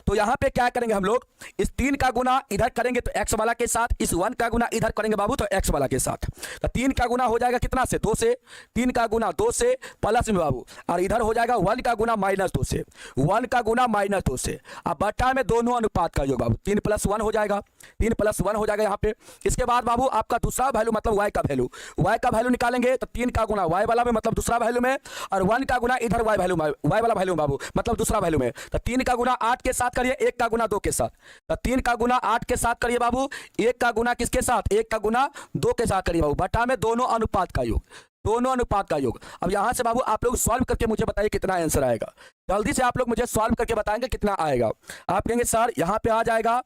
तो यहाँ पे क्या करेंगे हम लोग, इस 3 का गुना इधर करेंगे तो x वाला के साथ, इस 1 का गुना इधर करेंगे बाबू तो x वाला के साथ। तो 3 का गुना हो जाएगा कितना से? 2 से। 3 का गुना 2 से प्लस में बाबू, और इधर हो जाएगा 1 का गुना -2 से। 1 का गुना -2 से। अब बटा में दोनों अनुपात का योग बाबू, 3 + 1 हो जाएगा, 3 + 1 हो जाएगा यहाँ पे। इसके बाद बाबू आपका दूसरा वैल्यू मतलब y का वैल्यू, y का वैल्यू निकालेंगे तो 3 का गुना y वाला में मतलब दूसरा वैल्यू में, और 1 का गुना इधर y वैल्यू में, y वाला वैल्यू बाबू मतलब दूसरा वैल्यू में। तो 3 का गुना 8 के साथ करिए, 1 का गुना 2 के साथ। तो 3 का गुना 8 के साथ करिए बाबू, 1 का गुना किसके साथ? 1 का गुना 2 के साथ करिए बाबू, बटा में दोनों अनुपात का योग, दोनों अनुपात का योग। अब यहां से बाबू आप लोग सॉल्व करके मुझे बताइए कितना आंसर आएगा। जल्दी से आप लोग मुझे सॉल्व करके बताएंगे कितना आएगा। आप कहेंगे सर यहां पे आ जाएगा,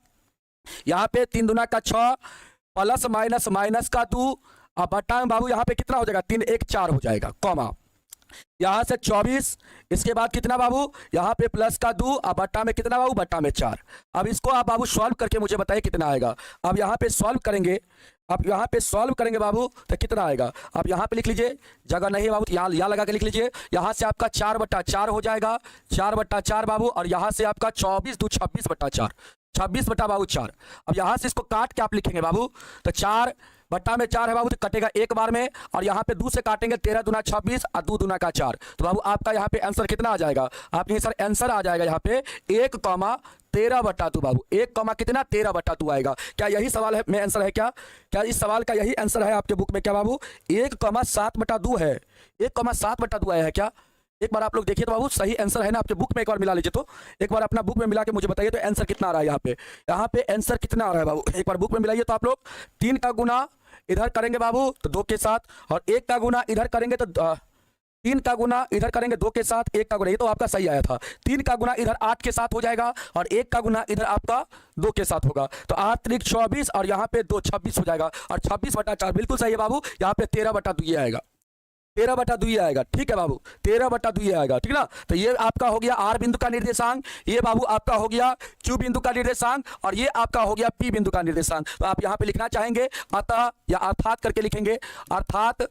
यहां पे 3 दूना का 6 प्लस माइनस माइनस का 2, अब बटा में बाबू यहाँ पे कितना हो जाएगा? 3 1 4 हो जाएगा, कॉमा यहां से 24, इसके बाद कितना बाबू? यहाँ पे प्लस का 2, अब बट्टा में कितना बाबू? बट्टा में 4। अब इसको आप बाबू सॉल्व करके मुझे बताइए कितना आएगा। अब यहाँ पे सॉल्व करेंगे, अब यहाँ पे सॉल्व करेंगे बाबू तो कितना आएगा? अब यहाँ पे लिख लीजिए, जगह नहीं है बाबू तो यहाँ लगा के लिख लीजिए। यहाँ से आपका 4/4 हो जाएगा, 4/4 बाबू, और यहाँ से आपका 24 2 26/4, 26 बाबू 4। अब यहाँ से इसको काट के आप लिखेंगे बाबू तो 4 बट्टा में 4 है बाबू तो कटेगा एक बार में, और यहाँ पे 2 से काटेंगे 13 दूना 26 और 2 दूना का 4। तो बाबू आपका यहाँ पे आंसर कितना आ जाएगा? आप ये सर आंसर आ जाएगा यहाँ पे 1,13/2 बाबू, 1, कितना? 13/2 आएगा। क्या यही सवाल है में आंसर है क्या? क्या इस सवाल का यही आंसर है आपके बुक में क्या बाबू? 1,7/2 है, 1,7/2 आया है क्या? एक बार आप लोग देखिए तो बाबू सही आंसर है ना आपके बुक में, एक बार मिला लीजिए। तो एक बार अपना बुक में मिला के मुझे बताइए तो आंसर कितना आ रहा है यहाँ पे आंसर कितना आ रहा है बाबू? एक बार बुक में मिलाइए तो आप लोग 3 का गुना इधर करेंगे बाबू तो 2 के साथ, और 1 का गुना इधर करेंगे तो 3 का गुना इधर करेंगे 2 के साथ, 1 का गुना, ये तो आपका सही आया था। 3 का गुना इधर 8 के साथ हो जाएगा, और 1 का गुना इधर आपका 2 के साथ होगा। तो 8 3 24 और यहाँ पे 2 26 हो जाएगा, और 26/4 बिल्कुल सही है बाबू। यहाँ पे 13/2 आएगा, 13/2 आएगा। ठीक है बाबू, 13/2 आएगा, ठीक ना। तो ये आपका हो गया आर बिंदु का निर्देशांक, ये बाबू आपका हो गया क्यू बिंदु का निर्देशांक, और ये आपका हो गया पी बिंदु का निर्देशांक। तो आप यहाँ पे लिखना चाहेंगे अतः या अर्थात करके लिखेंगे, अर्थात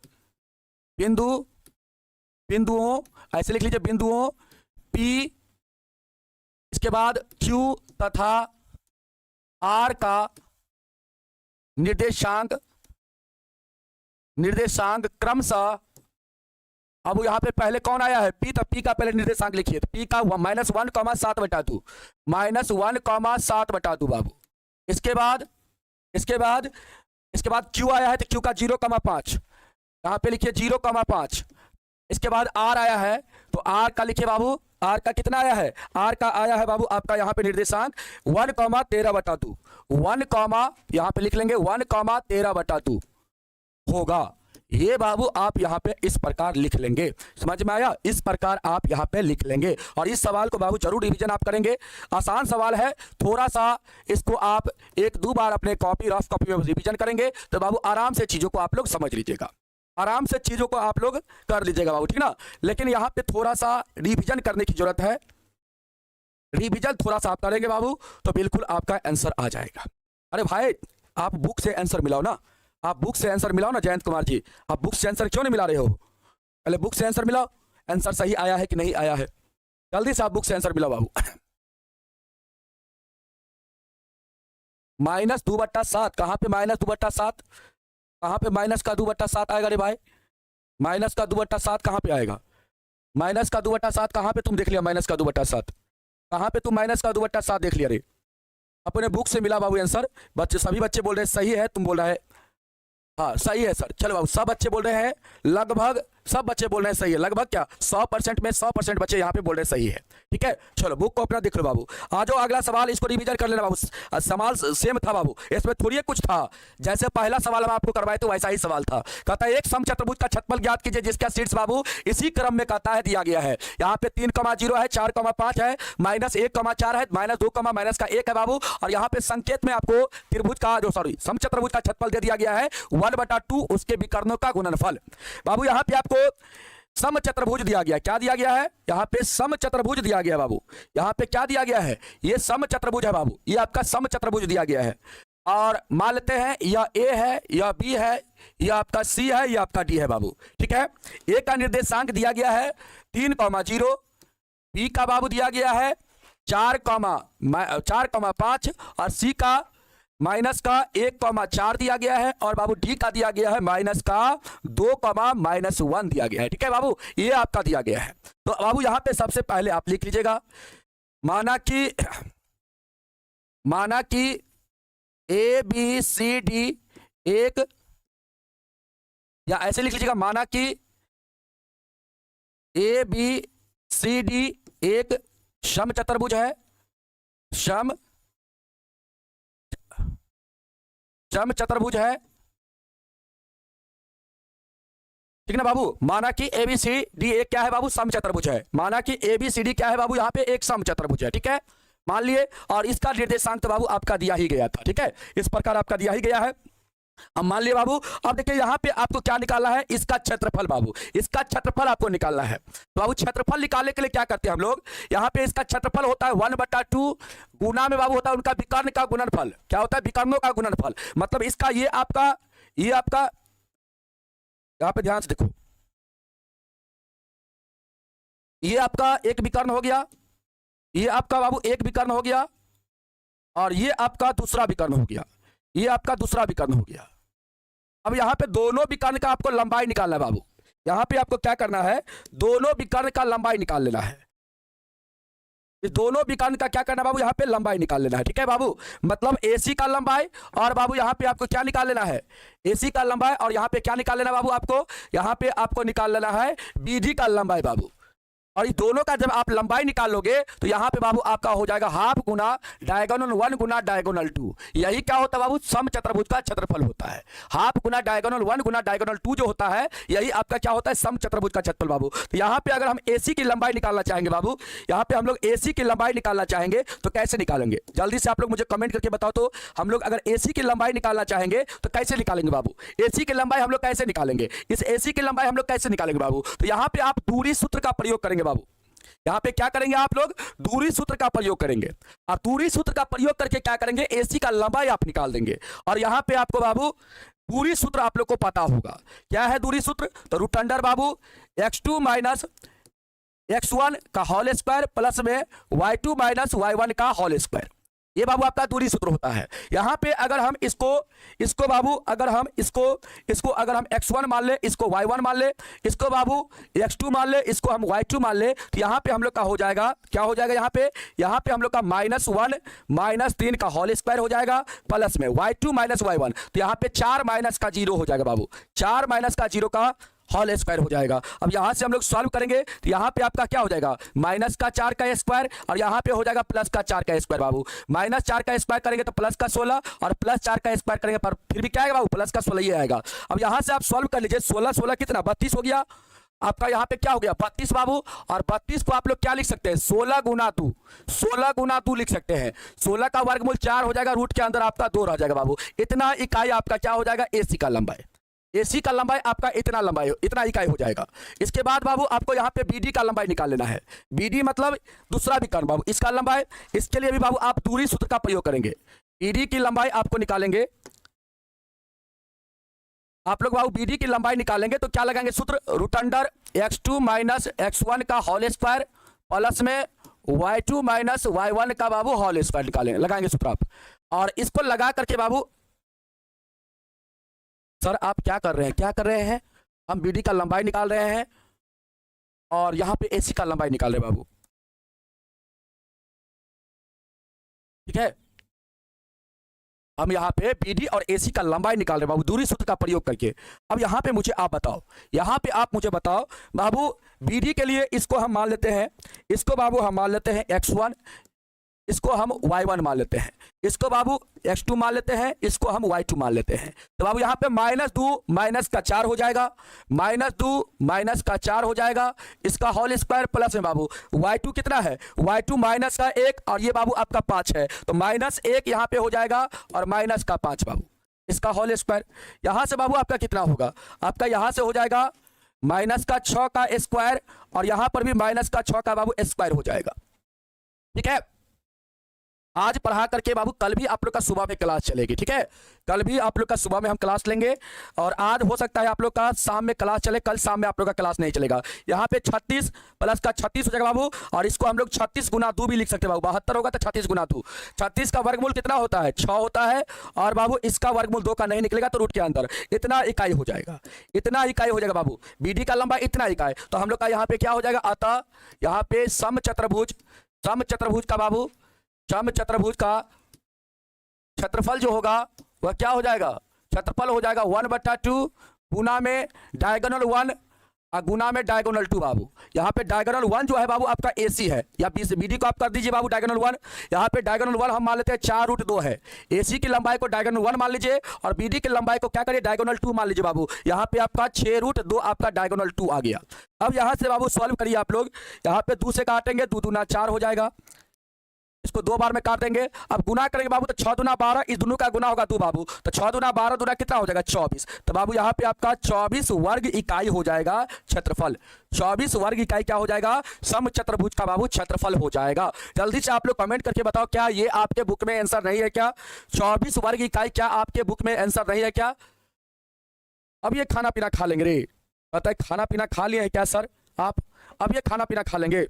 बिंदुओं ऐसे लिख लीजिए, बिंदुओं पी, इसके बाद क्यू तथा आर का निर्देशांक क्रमशः। अब यहाँ पे पहले कौन आया है? पी, तो पी का पहले निर्देशांक लिखिए। तो पी का -1,7/2, -1,7/2 बाबू। इसके बाद क्यू आया है तो क्यू का 0,5, यहाँ पे लिखिए 0,5। इसके बाद आर आया है तो आर का लिखिए बाबू, आर का कितना आया है? आर का आया है बाबू आपका यहाँ पे निर्देशांक 1,13/2, 1, यहाँ पे लिख लेंगे 1,13/2 होगा। ये बाबू आप यहाँ पे इस प्रकार लिख लेंगे, समझ में आया? इस प्रकार आप यहाँ पे लिख लेंगे, और इस सवाल को बाबू जरूर रिवीजन आप करेंगे। आसान सवाल है, थोड़ा सा इसको आप 1-2 बार अपने रफ कॉपी में रिवीजन करेंगे तो बाबू आराम से चीजों को आप लोग समझ लीजिएगा, आराम से चीजों को आप लोग कर लीजिएगा बाबू, ठीक ना। लेकिन यहाँ पे थोड़ा सा रिवीजन करने की जरूरत है, रिवीजन थोड़ा सा आप करेंगे बाबू तो बिल्कुल आपका आंसर आ जाएगा। अरे भाई आप बुक से आंसर मिलाओ ना, आप बुक से आंसर मिलाओ ना जयंत कुमार जी, आप बुक से आंसर क्यों नहीं मिला रहे हो? पहले बुक से आंसर मिलाओ, आंसर सही आया है कि नहीं आया है, जल्दी से आप बुक से आंसर मिलाओ बाबू। -2/7 कहाँ पे? -2/7 कहाँ पे? माइनस का 2/7 आएगा रे भाई, माइनस का 2/7 कहाँ पे आएगा? माइनस का 2/7 कहाँ पे तुम देख लिया? माइनस का 2/7 कहाँ पे तुम माइनस का 2/7 देख लिया रे? अपने बुक से मिला बाबू आंसर। बच्चे सभी बच्चे बोल रहे हैं सही है, तुम बोल रहे हैं हाँ सही है सर। चलो बाबू सब बच्चे बोल रहे हैं, लगभग सब बच्चे बोल रहे हैं सही है, लगभग क्या 100% में 100% बच्चे यहाँ पे बोल रहे हैं सही है। ठीक है, चलो बुक को अपना देख लो बाबू। आ जाओ अगला सवाल, इसको रिवीजन कर लेना बाबू। सवाल सेम था बाबू, इसमें थोड़ी कुछ था, जैसे पहला सवाल हम आपको करवाए तो वैसा ही सवाल था। कहता है एक समचतुर्भुज का छत्रफल ज्ञात कीजिए जिसका शीर्ष बाबू इसी क्रम में कहता है दिया गया है। यहाँ पे 3,0 है, 4,5 है, -1,4 है, -2, -1 है बाबू। और यहाँ पे संकेत में आपको त्रिभुज का जो समचतुर्भुज का छत्रफल दे दिया गया है 1/2 उसके विकर्णों का गुणनफल। बाबू यहाँ पे आपको समचतुर्भुज दिया गया। क्या दिया गया है? यहाँ पे समचतुर्भुज दिया गया बाबू। यहाँ पे क्या दिया गया है? ये समचतुर्भुज है बाबू, ये आपका समचतुर्भुज दिया गया है। और मान लेते हैं यह ए है, यह बी है, यह आपका सी है, यह आपका डी है बाबू। ठीक है, ए का निर्देशांक दिया गया है 3,0, बी का बाबू दिया गया है 4,5 और सी का माइनस का 1,4 दिया गया है और बाबू डी का दिया गया है माइनस का 2,-1 दिया गया है। ठीक है बाबू, ये आपका दिया गया है। तो बाबू यहाँ पे सबसे पहले आप लिख लीजिएगा, माना कि ए बी सी डी एक, या ऐसे लिख लीजिएगा, माना कि ए बी सी डी एक समचतुर्भुज है, समचतुर्भुज है। ठीक है ना बाबू, माना कि ए बी सी डी एक क्या है बाबू? समचतुर्भुज है। माना कि ए बी सी डी क्या है बाबू? यहाँ पे एक समचतुर्भुज है। ठीक है, मान लिए, और इसका निर्देशांक तो बाबू आपका दिया ही गया था। ठीक है, इस प्रकार आपका दिया ही गया है। अब मान लिए बाबू, अब देखिए यहाँ पे आपको क्या निकालना है? इसका क्षेत्रफल बाबू, इसका क्षेत्रफल आपको निकालना है। तो बाबू क्षेत्रफल निकालने के लिए क्या करते हैं हम लोग? यहाँ पे इसका क्षेत्रफल होता है 1/2 गुना में बाबू होता है उनका विकर्ण का गुणनफल। क्या होता है? विकर्णों का गुणनफल। मतलब इसका ये आपका यहाँ पे ध्यान से देखो, ये आपका एक विकर्ण हो गया, ये आपका बाबू एक विकर्ण हो गया, और ये आपका दूसरा विकर्ण हो गया, ये आपका दूसरा विकर्ण हो गया। अब यहाँ पे दोनों विकर्ण का आपको लंबाई निकालना है बाबू। यहाँ पे आपको क्या करना है? दोनों विकर्ण का लंबाई निकाल लेना है। इस दोनों विकर्ण का क्या करना है बाबू? यहाँ पे लंबाई निकाल लेना है। ठीक है बाबू, मतलब AC का लंबाई, और बाबू यहाँ पे आपको क्या निकाल लेना है? AC का लंबाई, और यहाँ पे क्या निकाल लेना बाबू? आपको यहाँ पे आपको निकाल लेना है BD का लंबाई बाबू। और इस दोनों का जब आप लंबाई निकाल लोगे तो यहाँ पे बाबू आपका हो जाएगा हाफ गुना डायगोनल 1 गुना डायगोनल 2। यही क्या होता है बाबू? समचतुर्भुज का क्षेत्रफल होता है। हाफ गुना डायगोनल 1 गुना डायगोनल 2 जो होता है, यही आपका क्या होता है? समचतुर्भुज का क्षेत्रफल बाबू। तो यहाँ पे अगर हम AC की लंबाई निकालना चाहेंगे बाबू, यहाँ पे हम लोग AC की लंबाई निकालना चाहेंगे तो कैसे निकालेंगे? जल्दी से आप लोग मुझे कमेंट करके बताओ तो, हम लोग अगर AC की लंबाई निकालना चाहेंगे तो कैसे निकालेंगे बाबू? AC की लंबाई हम लोग कैसे निकालेंगे? इस AC की लंबाई हम लोग कैसे निकालेंगे बाबू? तो यहाँ पे आप दूरी सूत्र का प्रयोग करेंगे बाबू। यहाँ पे क्या करेंगे आप लोग? दूरी सूत्र का प्रयोग करेंगे। और दूरी सूत्र का प्रयोग करके क्या करेंगे? AC का लंबाई आप निकाल देंगे। और यहाँ पे आपको बाबू दूरी सूत्र आप लोग को पता होगा। क्या है दूरी सूत्र? तो रूट अंडर बाबू x2 माइनस x1 का होल स्क्वायर प्लस में y2 माइनस y1 का होल स्क्वायर, ये बाबू आपका दूरी सूत्र होता है। यहाँ पे अगर हम इसको बाबू अगर हम इसको अगर हम x1 मान ले, इसको y1 मान ले, इसको बाबू x2 मान ले, इसको हम y2 मान ले, तो यहाँ पे हम लोग का हो जाएगा, क्या हो जाएगा? यहाँ पे हम लोग का -1 -3 का होल स्क्वायर हो जाएगा प्लस में y2 माइनस y1, तो यहाँ पे 4 माइनस का 0 हो जाएगा बाबू, 4 माइनस का 0 का होल स्क्वायर हो जाएगा। अब यहाँ से हम लोग सॉल्व करेंगे तो यहाँ पे आपका क्या हो जाएगा? -4 का स्क्वायर, और यहाँ पे हो जाएगा +4 का स्क्वायर बाबू। -4 का स्क्वायर करेंगे तो +16, और +4 का स्क्वायर करेंगे पर फिर भी क्या आएगा बाबू? +16 ही आएगा। अब यहाँ से आप सॉल्व कर लीजिए, 16 कितना? 32 हो गया आपका। यहाँ पे क्या हो गया? 32 बाबू। और 32 को आप लोग क्या लिख सकते हैं? 16 गुना 2 लिख सकते हैं। 16 का वर्गमूल 4 हो जाएगा, रूट के अंदर आपका 2 रह जाएगा बाबू। इतना इकाई आपका क्या हो जाएगा? AC का लंबाई। AC का लंबाई आपका इतना इकाई हो जाएगा। इसके बाद बाबू आपको यहाँ पे BD का लंबाई निकाल लेना है। BD मतलब दूसरा विकर्ण बाबू, इसका लंबाई। इसके लिए भी बाबू आप दूरी सूत्र का प्रयोग करेंगे। BD की लंबाई आपको निकालेंगे, आप लोग बाबू BD की लंबाई निकालेंगे तो क्या लगाएंगे सूत्र? Root under x2 minus x1 का होल स्क्वायर प्लस में y2 माइनस y1 का बाबू होल स्क्वायर निकालेंगे, लगाएंगे सूत्र आप। और इसको लगा करके बाबू, सर आप क्या कर रहे हैं? हम BD का लंबाई निकाल रहे हैं और यहाँ पे AC का लंबाई निकाल रहे हैं बाबू। ठीक है, हम यहाँ पे BD और AC का लंबाई निकाल रहे हैं बाबू दूरी सूत्र का प्रयोग करके। अब यहाँ पे मुझे आप बताओ, बाबू BD के लिए इसको हम मान लेते हैं, इसको बाबू हम मान लेते हैं x1, इसको हम y1 मान लेते हैं, इसको बाबू x2 मान लेते हैं, इसको हम y2 मान लेते हैं। तो बाबू यहाँ पे -2 माइनस का 4 हो जाएगा, -2 माइनस का 4 हो जाएगा, इसका होल स्क्वायर प्लस में बाबू y2 कितना है? y2 माइनस का 1, और ये बाबू आपका 5 है, तो -1 यहाँ पे हो जाएगा और माइनस का 5 बाबू, इसका होल स्क्वायर। यहाँ से बाबू आपका कितना होगा? आपका यहाँ से हो जाएगा माइनस का 6 का स्क्वायर और यहां पर भी माइनस का 6 का बाबू स्क्वायर हो जाएगा। ठीक है, आज पढ़ा करके बाबू कल भी आप लोग का सुबह में क्लास चलेगी। ठीक है, कल भी आप लोग का सुबह में हम क्लास लेंगे और आज हो सकता है आप लोग का शाम में क्लास चले, कल शाम में आप लोग का क्लास नहीं चलेगा। यहाँ पे 36 प्लस का 36 हो जाएगा बाबू, और इसको हम लोग 36 गुना 2 भी लिख सकते हैं बाबू। 72 होगा तो 36 गुना 2। 36 का वर्गमूल कितना होता है? 6 होता है, और बाबू इसका वर्गमूल 2 का नहीं निकलेगा तो रूट के अंदर इतना इकाई हो जाएगा, इतना इकाई हो जाएगा बाबू। बीडी का लंबाई इतना इकाई, तो हम लोग का यहाँ पे क्या हो जाएगा? अतः यहाँ पे समचतुर्भुज का बाबू, समचतुर्भुज का क्षेत्रफल जो होगा वह क्या हो जाएगा? क्षेत्रफल हो जाएगा 1/2 गुना में डायगोनल 1 और गुना में डायगोनल 2 बाबू। यहाँ पे डायगोनल 1 जो है बाबू आपका AC है, या BD को आप कर दीजिए बाबू डायगोनल 1। यहाँ पे डायगोनल 1 हम मान लेते हैं 4√2 है। AC की लंबाई को डायगोनल 1 मान लीजिए और BD की लंबाई को क्या करिए? डायगोनल 2 मान लीजिए बाबू। यहाँ पे आपका 6√2 आपका डायगोनल 2 आ गया। अब यहाँ से बाबू सॉल्व करिए आप लोग। यहाँ पे 2 से काटेंगे, 2 दूना 4 हो जाएगा, इसको 2 बार में काट देंगे। अब गुना करेंगे बाबू तो 6 दूना 12, इस दोनों का गुना होगा 2 बाबू, तो 6 दूना 12 दूना कितना हो जाएगा? 24। तो बाबू यहाँ पे आपका 24 वर्ग इकाई हो जाएगा क्षेत्रफल। 24 वर्ग इकाई क्या हो जाएगा? समचतुर्भुज का बाबू क्षेत्रफल हो जाएगा। जल्दी से आप लोग कमेंट करके बताओ, क्या ये आपके बुक में आंसर नहीं है क्या? 24 वर्ग इकाई क्या आपके बुक में आंसर नहीं है क्या? अब ये खाना पीना खा लेंगे रे, पता है खाना पीना खा लिए हैं क्या सर आप? अब ये खाना पीना खा लेंगे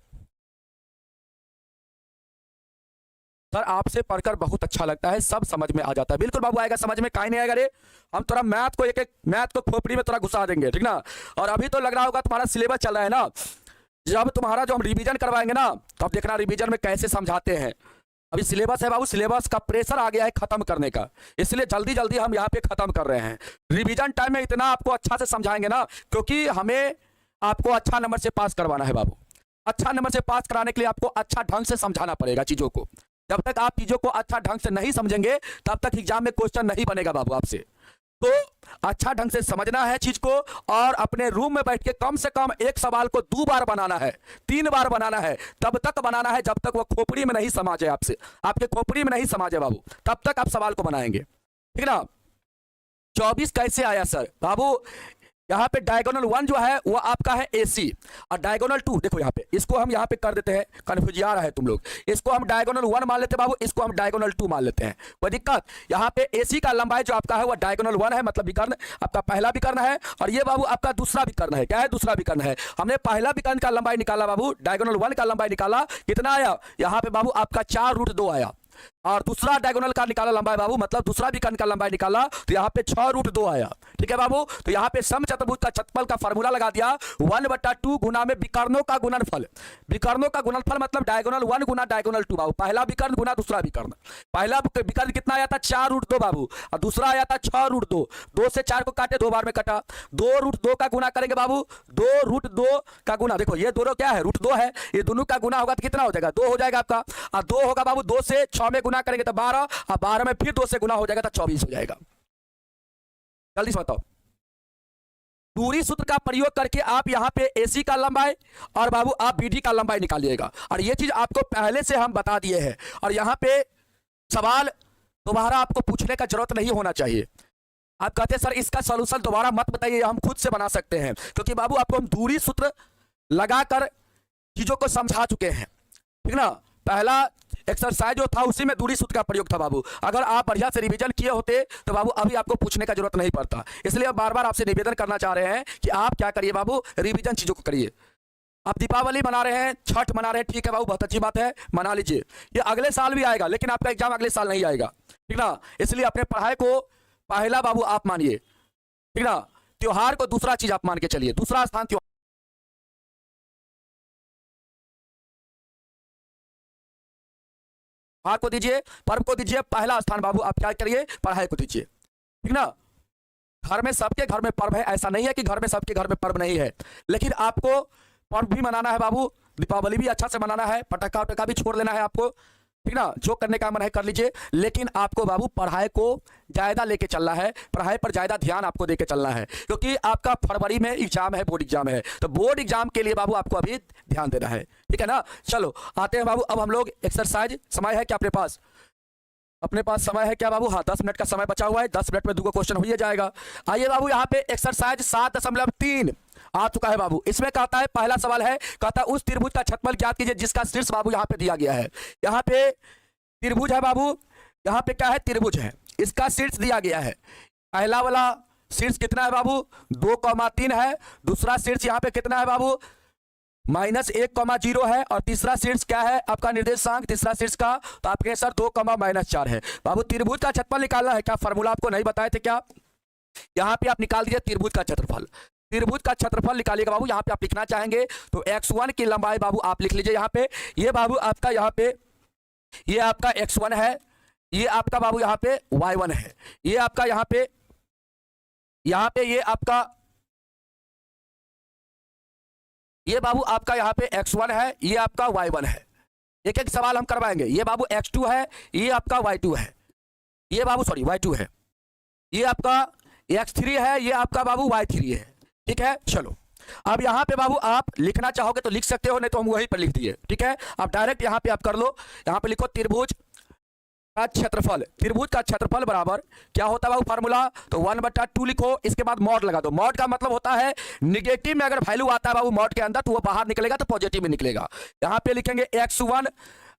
सर। आपसे पढ़कर बहुत अच्छा लगता है, सब समझ में आ जाता है। बिल्कुल बाबू आएगा समझ में, काहे नहीं आएगा रे? हम थोड़ा मैथ को एक मैथ को खोपड़ी में थोड़ा घुसा देंगे, ठीक ना। और अभी तो लग रहा होगा तुम्हारा सिलेबस चल रहा है ना, जब तुम्हारा जो हम रिवीजन करवाएंगे ना तो अब देखना रिवीजन में कैसे समझाते हैं। अभी सिलेबस है बाबू, सिलेबस का प्रेशर आ गया है खत्म करने का, इसलिए जल्दी जल्दी हम यहाँ पे खत्म कर रहे हैं। रिवीजन टाइम में इतना आपको अच्छा से समझाएंगे ना, क्योंकि हमें आपको अच्छा नंबर से पास करवाना है बाबू। अच्छा नंबर से पास कराने के लिए आपको अच्छा ढंग से समझाना पड़ेगा चीजों को। जब तक आप चीजों को अच्छा ढंग से नहीं समझेंगे तब तक एग्जाम में क्वेश्चन नहीं बनेगा बाबू आपसे। तो अच्छा ढंग से समझना है चीज को, और अपने रूम में बैठ के कम से कम एक सवाल को 2 बार बनाना है, 3 बार बनाना है, तब तक बनाना है जब तक वो खोपड़ी में नहीं समाजे आपसे, आपके खोपड़ी में नहीं समाजे बाबू, तब तक आप सवाल को बनाएंगे, ठीक ना। 24 कैसे आया सर? बाबू यहाँ पे डायगोनल 1 जो है वो आपका है AC, और डायगोनल 2 देखो यहाँ पे, इसको हम यहाँ पे कर देते हैं, कंफ्यूज आ रहा है तुम लोग, इसको हम डायगोनल 1 मान लेते हैं बाबू, इसको हम डायगोनल 2 मान लेते हैं, कोई दिक्कत? यहाँ पे AC का लंबाई जो आपका है वो डायगोनल 1 है, मतलब विकर्ण आपका पहला विकर्ण है, और ये बाबू आपका दूसरा विकर्ण है। क्या है? दूसरा विकर्ण है। हमने पहला विकर्ण का लंबाई निकाला बाबू, डायगोनल 1 का लंबाई निकाला, कितना आया? यहाँ पे बाबू आपका 4√2 आया, और दूसरा डायगोनल का निकाला लंबाई बाबू, मतलब दूसरा विकर्ण का लंबाई निकाला तो यहाँ पे 6√2 आया, ठीक है बाबू। तो यहाँ पे समचतुर्भुज का क्षेत्रफल का फार्मूला लगा दिया, 1/2 गुना में विकर्णों का गुणनफल। विकर्णों का गुणनफल मतलब डायगोनल 1 गुना डायगोनल 2 बाबू, पहला विकर्ण गुना दूसरा विकर्ण। पहला विकर्ण कितना आया था? 4√2 बाबू, और दूसरा आया था 6√2। 2 से 4 को काटे, 2 बार में कटा, 2√2 का गुना करेंगे बाबू, 2√2 का गुना, देखो ये दोनों क्या है? √2 है, ये दोनों का गुना होगा तो कितना हो जाएगा? 2 हो जाएगा आपका, और 2 होगा बाबू, 2 से 6 में गुना करेंगे तो 12, और 12 में फिर 2 से गुना हो जाएगा तो 24 हो जाएगा। जल्दी से बताओ। दूरी सूत्र का प्रयोग करके आप यहां पे AC का लंबाई और बाबू आप BD का लंबाई निकालिएगा, और ये चीज आपको पहले से हम बता दिए हैं, और यहां पे सवाल दोबारा आपको पूछने का जरूरत नहीं होना चाहिए। आप कहते हैं सर इसका सॉल्यूशन दोबारा मत बताइए, हम खुद से बना सकते हैं, क्योंकि बाबू आपको हम दूरी सूत्र लगाकर चीजों को समझा चुके हैं, ठीक ना। पहला एक्सरसाइज जो था उसी में दूरी सूत्र का प्रयोग था बाबू। अगर आप बढ़िया से रिवीजन किए होते तो बाबू अभी आपको पूछने का जरूरत नहीं पड़ता। इसलिए हम बार बार आपसे निवेदन करना चाह रहे हैं कि आप क्या करिए बाबू, रिवीजन चीजों को करिए। आप दीपावली मना रहे हैं, छठ मना रहे हैं, ठीक है बाबू, बहुत अच्छी बात है, मना लीजिए। ये अगले साल भी आएगा, लेकिन आपका एग्जाम अगले साल नहीं आएगा, ठीक ना। इसलिए अपने पढ़ाई को पहला बाबू आप मानिए, ठीक ना। त्योहार को दूसरा चीज आप मान के चलिए, दूसरा स्थान त्योहार को दीजिए, पर्व को दीजिए, पहला स्थान बाबू आप क्या करिए? पढ़ाई को दीजिए, ठीक ना। घर में सबके घर में पर्व है, ऐसा नहीं है कि घर में सबके घर में पर्व नहीं है, लेकिन आपको पर्व भी मनाना है बाबू, दीपावली भी अच्छा से मनाना है, पटाखा वटाखा भी छोड़ लेना है आपको, ठीक ना। जो करने का मन है कर लीजिए, लेकिन आपको बाबू पढ़ाई को ज्यादा लेके चलना है, पढ़ाई पर ज्यादा ध्यान आपको देके चलना है, क्योंकि आपका फरवरी में एग्जाम है, बोर्ड एग्जाम है, तो बोर्ड एग्जाम के लिए बाबू आपको अभी ध्यान देना है, ठीक है ना। चलो आते हैं बाबू, अब हम लोग एक्सरसाइज, समय है क्या अपने पास? अपने पास समय है क्या बाबू? हाँ 10 मिनट का समय बचा हुआ है, 10 मिनट में 2 क्वेश्चन हो ही जाएगा। आइए बाबू यहाँ पे एक्सरसाइज 7.3 आ चुका है बाबू। इसमें कहता है पहला सवाल है, कहता है उस त्रिभुज का क्षेत्रफल ज्ञात कीजिए जिसका शीर्ष बाबू यहाँ पे दिया गया है। यहाँ पे त्रिभुज है बाबू, यहाँ पे क्या है त्रिभुज है, इसका शीर्ष दिया गया है। पहला वाला शीर्ष कितना है बाबू 2,3 है, दूसरा शीर्ष यहाँ पे कितना है बाबू -1,0 है, और तीसरा शीर्ष क्या है आपका निर्देशांक तीसरा शीर्ष का, तो आपके सर 2,-4 है। बाबू त्रिभुज का क्षेत्रफल निकालना है, क्या फॉर्मूला आपको नहीं बताए थे क्या? यहाँ पे आप निकाल दीजिए त्रिभुज का क्षेत्रफल। त्रिभुज का क्षेत्रफल निकालिएगा बाबू, यहाँ पे आप लिखना चाहेंगे तो x1 की लंबाई बाबू आप लिख लीजिए यहाँ पे। ये बाबू आपका यहाँ पे ये आपका x1 है, ये आपका बाबू यहाँ पे y1 है, ये आपका यहाँ पे ये आपका ये बाबू आपका यहाँ पे x1 है, ये आपका y1 है। एक एक सवाल हम करवाएंगे। ये बाबू x2 है, ये आपका y2 है, ये बाबू सॉरी y2 है, ये आपका x3 है, ये आपका बाबू y3 है। ठीक है, चलो अब यहाँ पे बाबू आप लिखना चाहोगे तो लिख सकते हो, नहीं तो हम वहीं पर लिख दिए। ठीक है, आप डायरेक्ट यहाँ पे आप कर लो, यहाँ पे लिखो त्रिभुज का क्षेत्रफल। त्रिभुज का क्षेत्रफल बराबर क्या होता है बाबू फार्मूला, तो 1/2 लिखो, इसके बाद मॉड लगा दो। मॉड का मतलब होता है निगेटिव में अगर वैल्यू आता है बाबू मॉड के अंदर तो वो बाहर निकलेगा तो पॉजिटिव में निकलेगा। यहाँ पे लिखेंगे x1,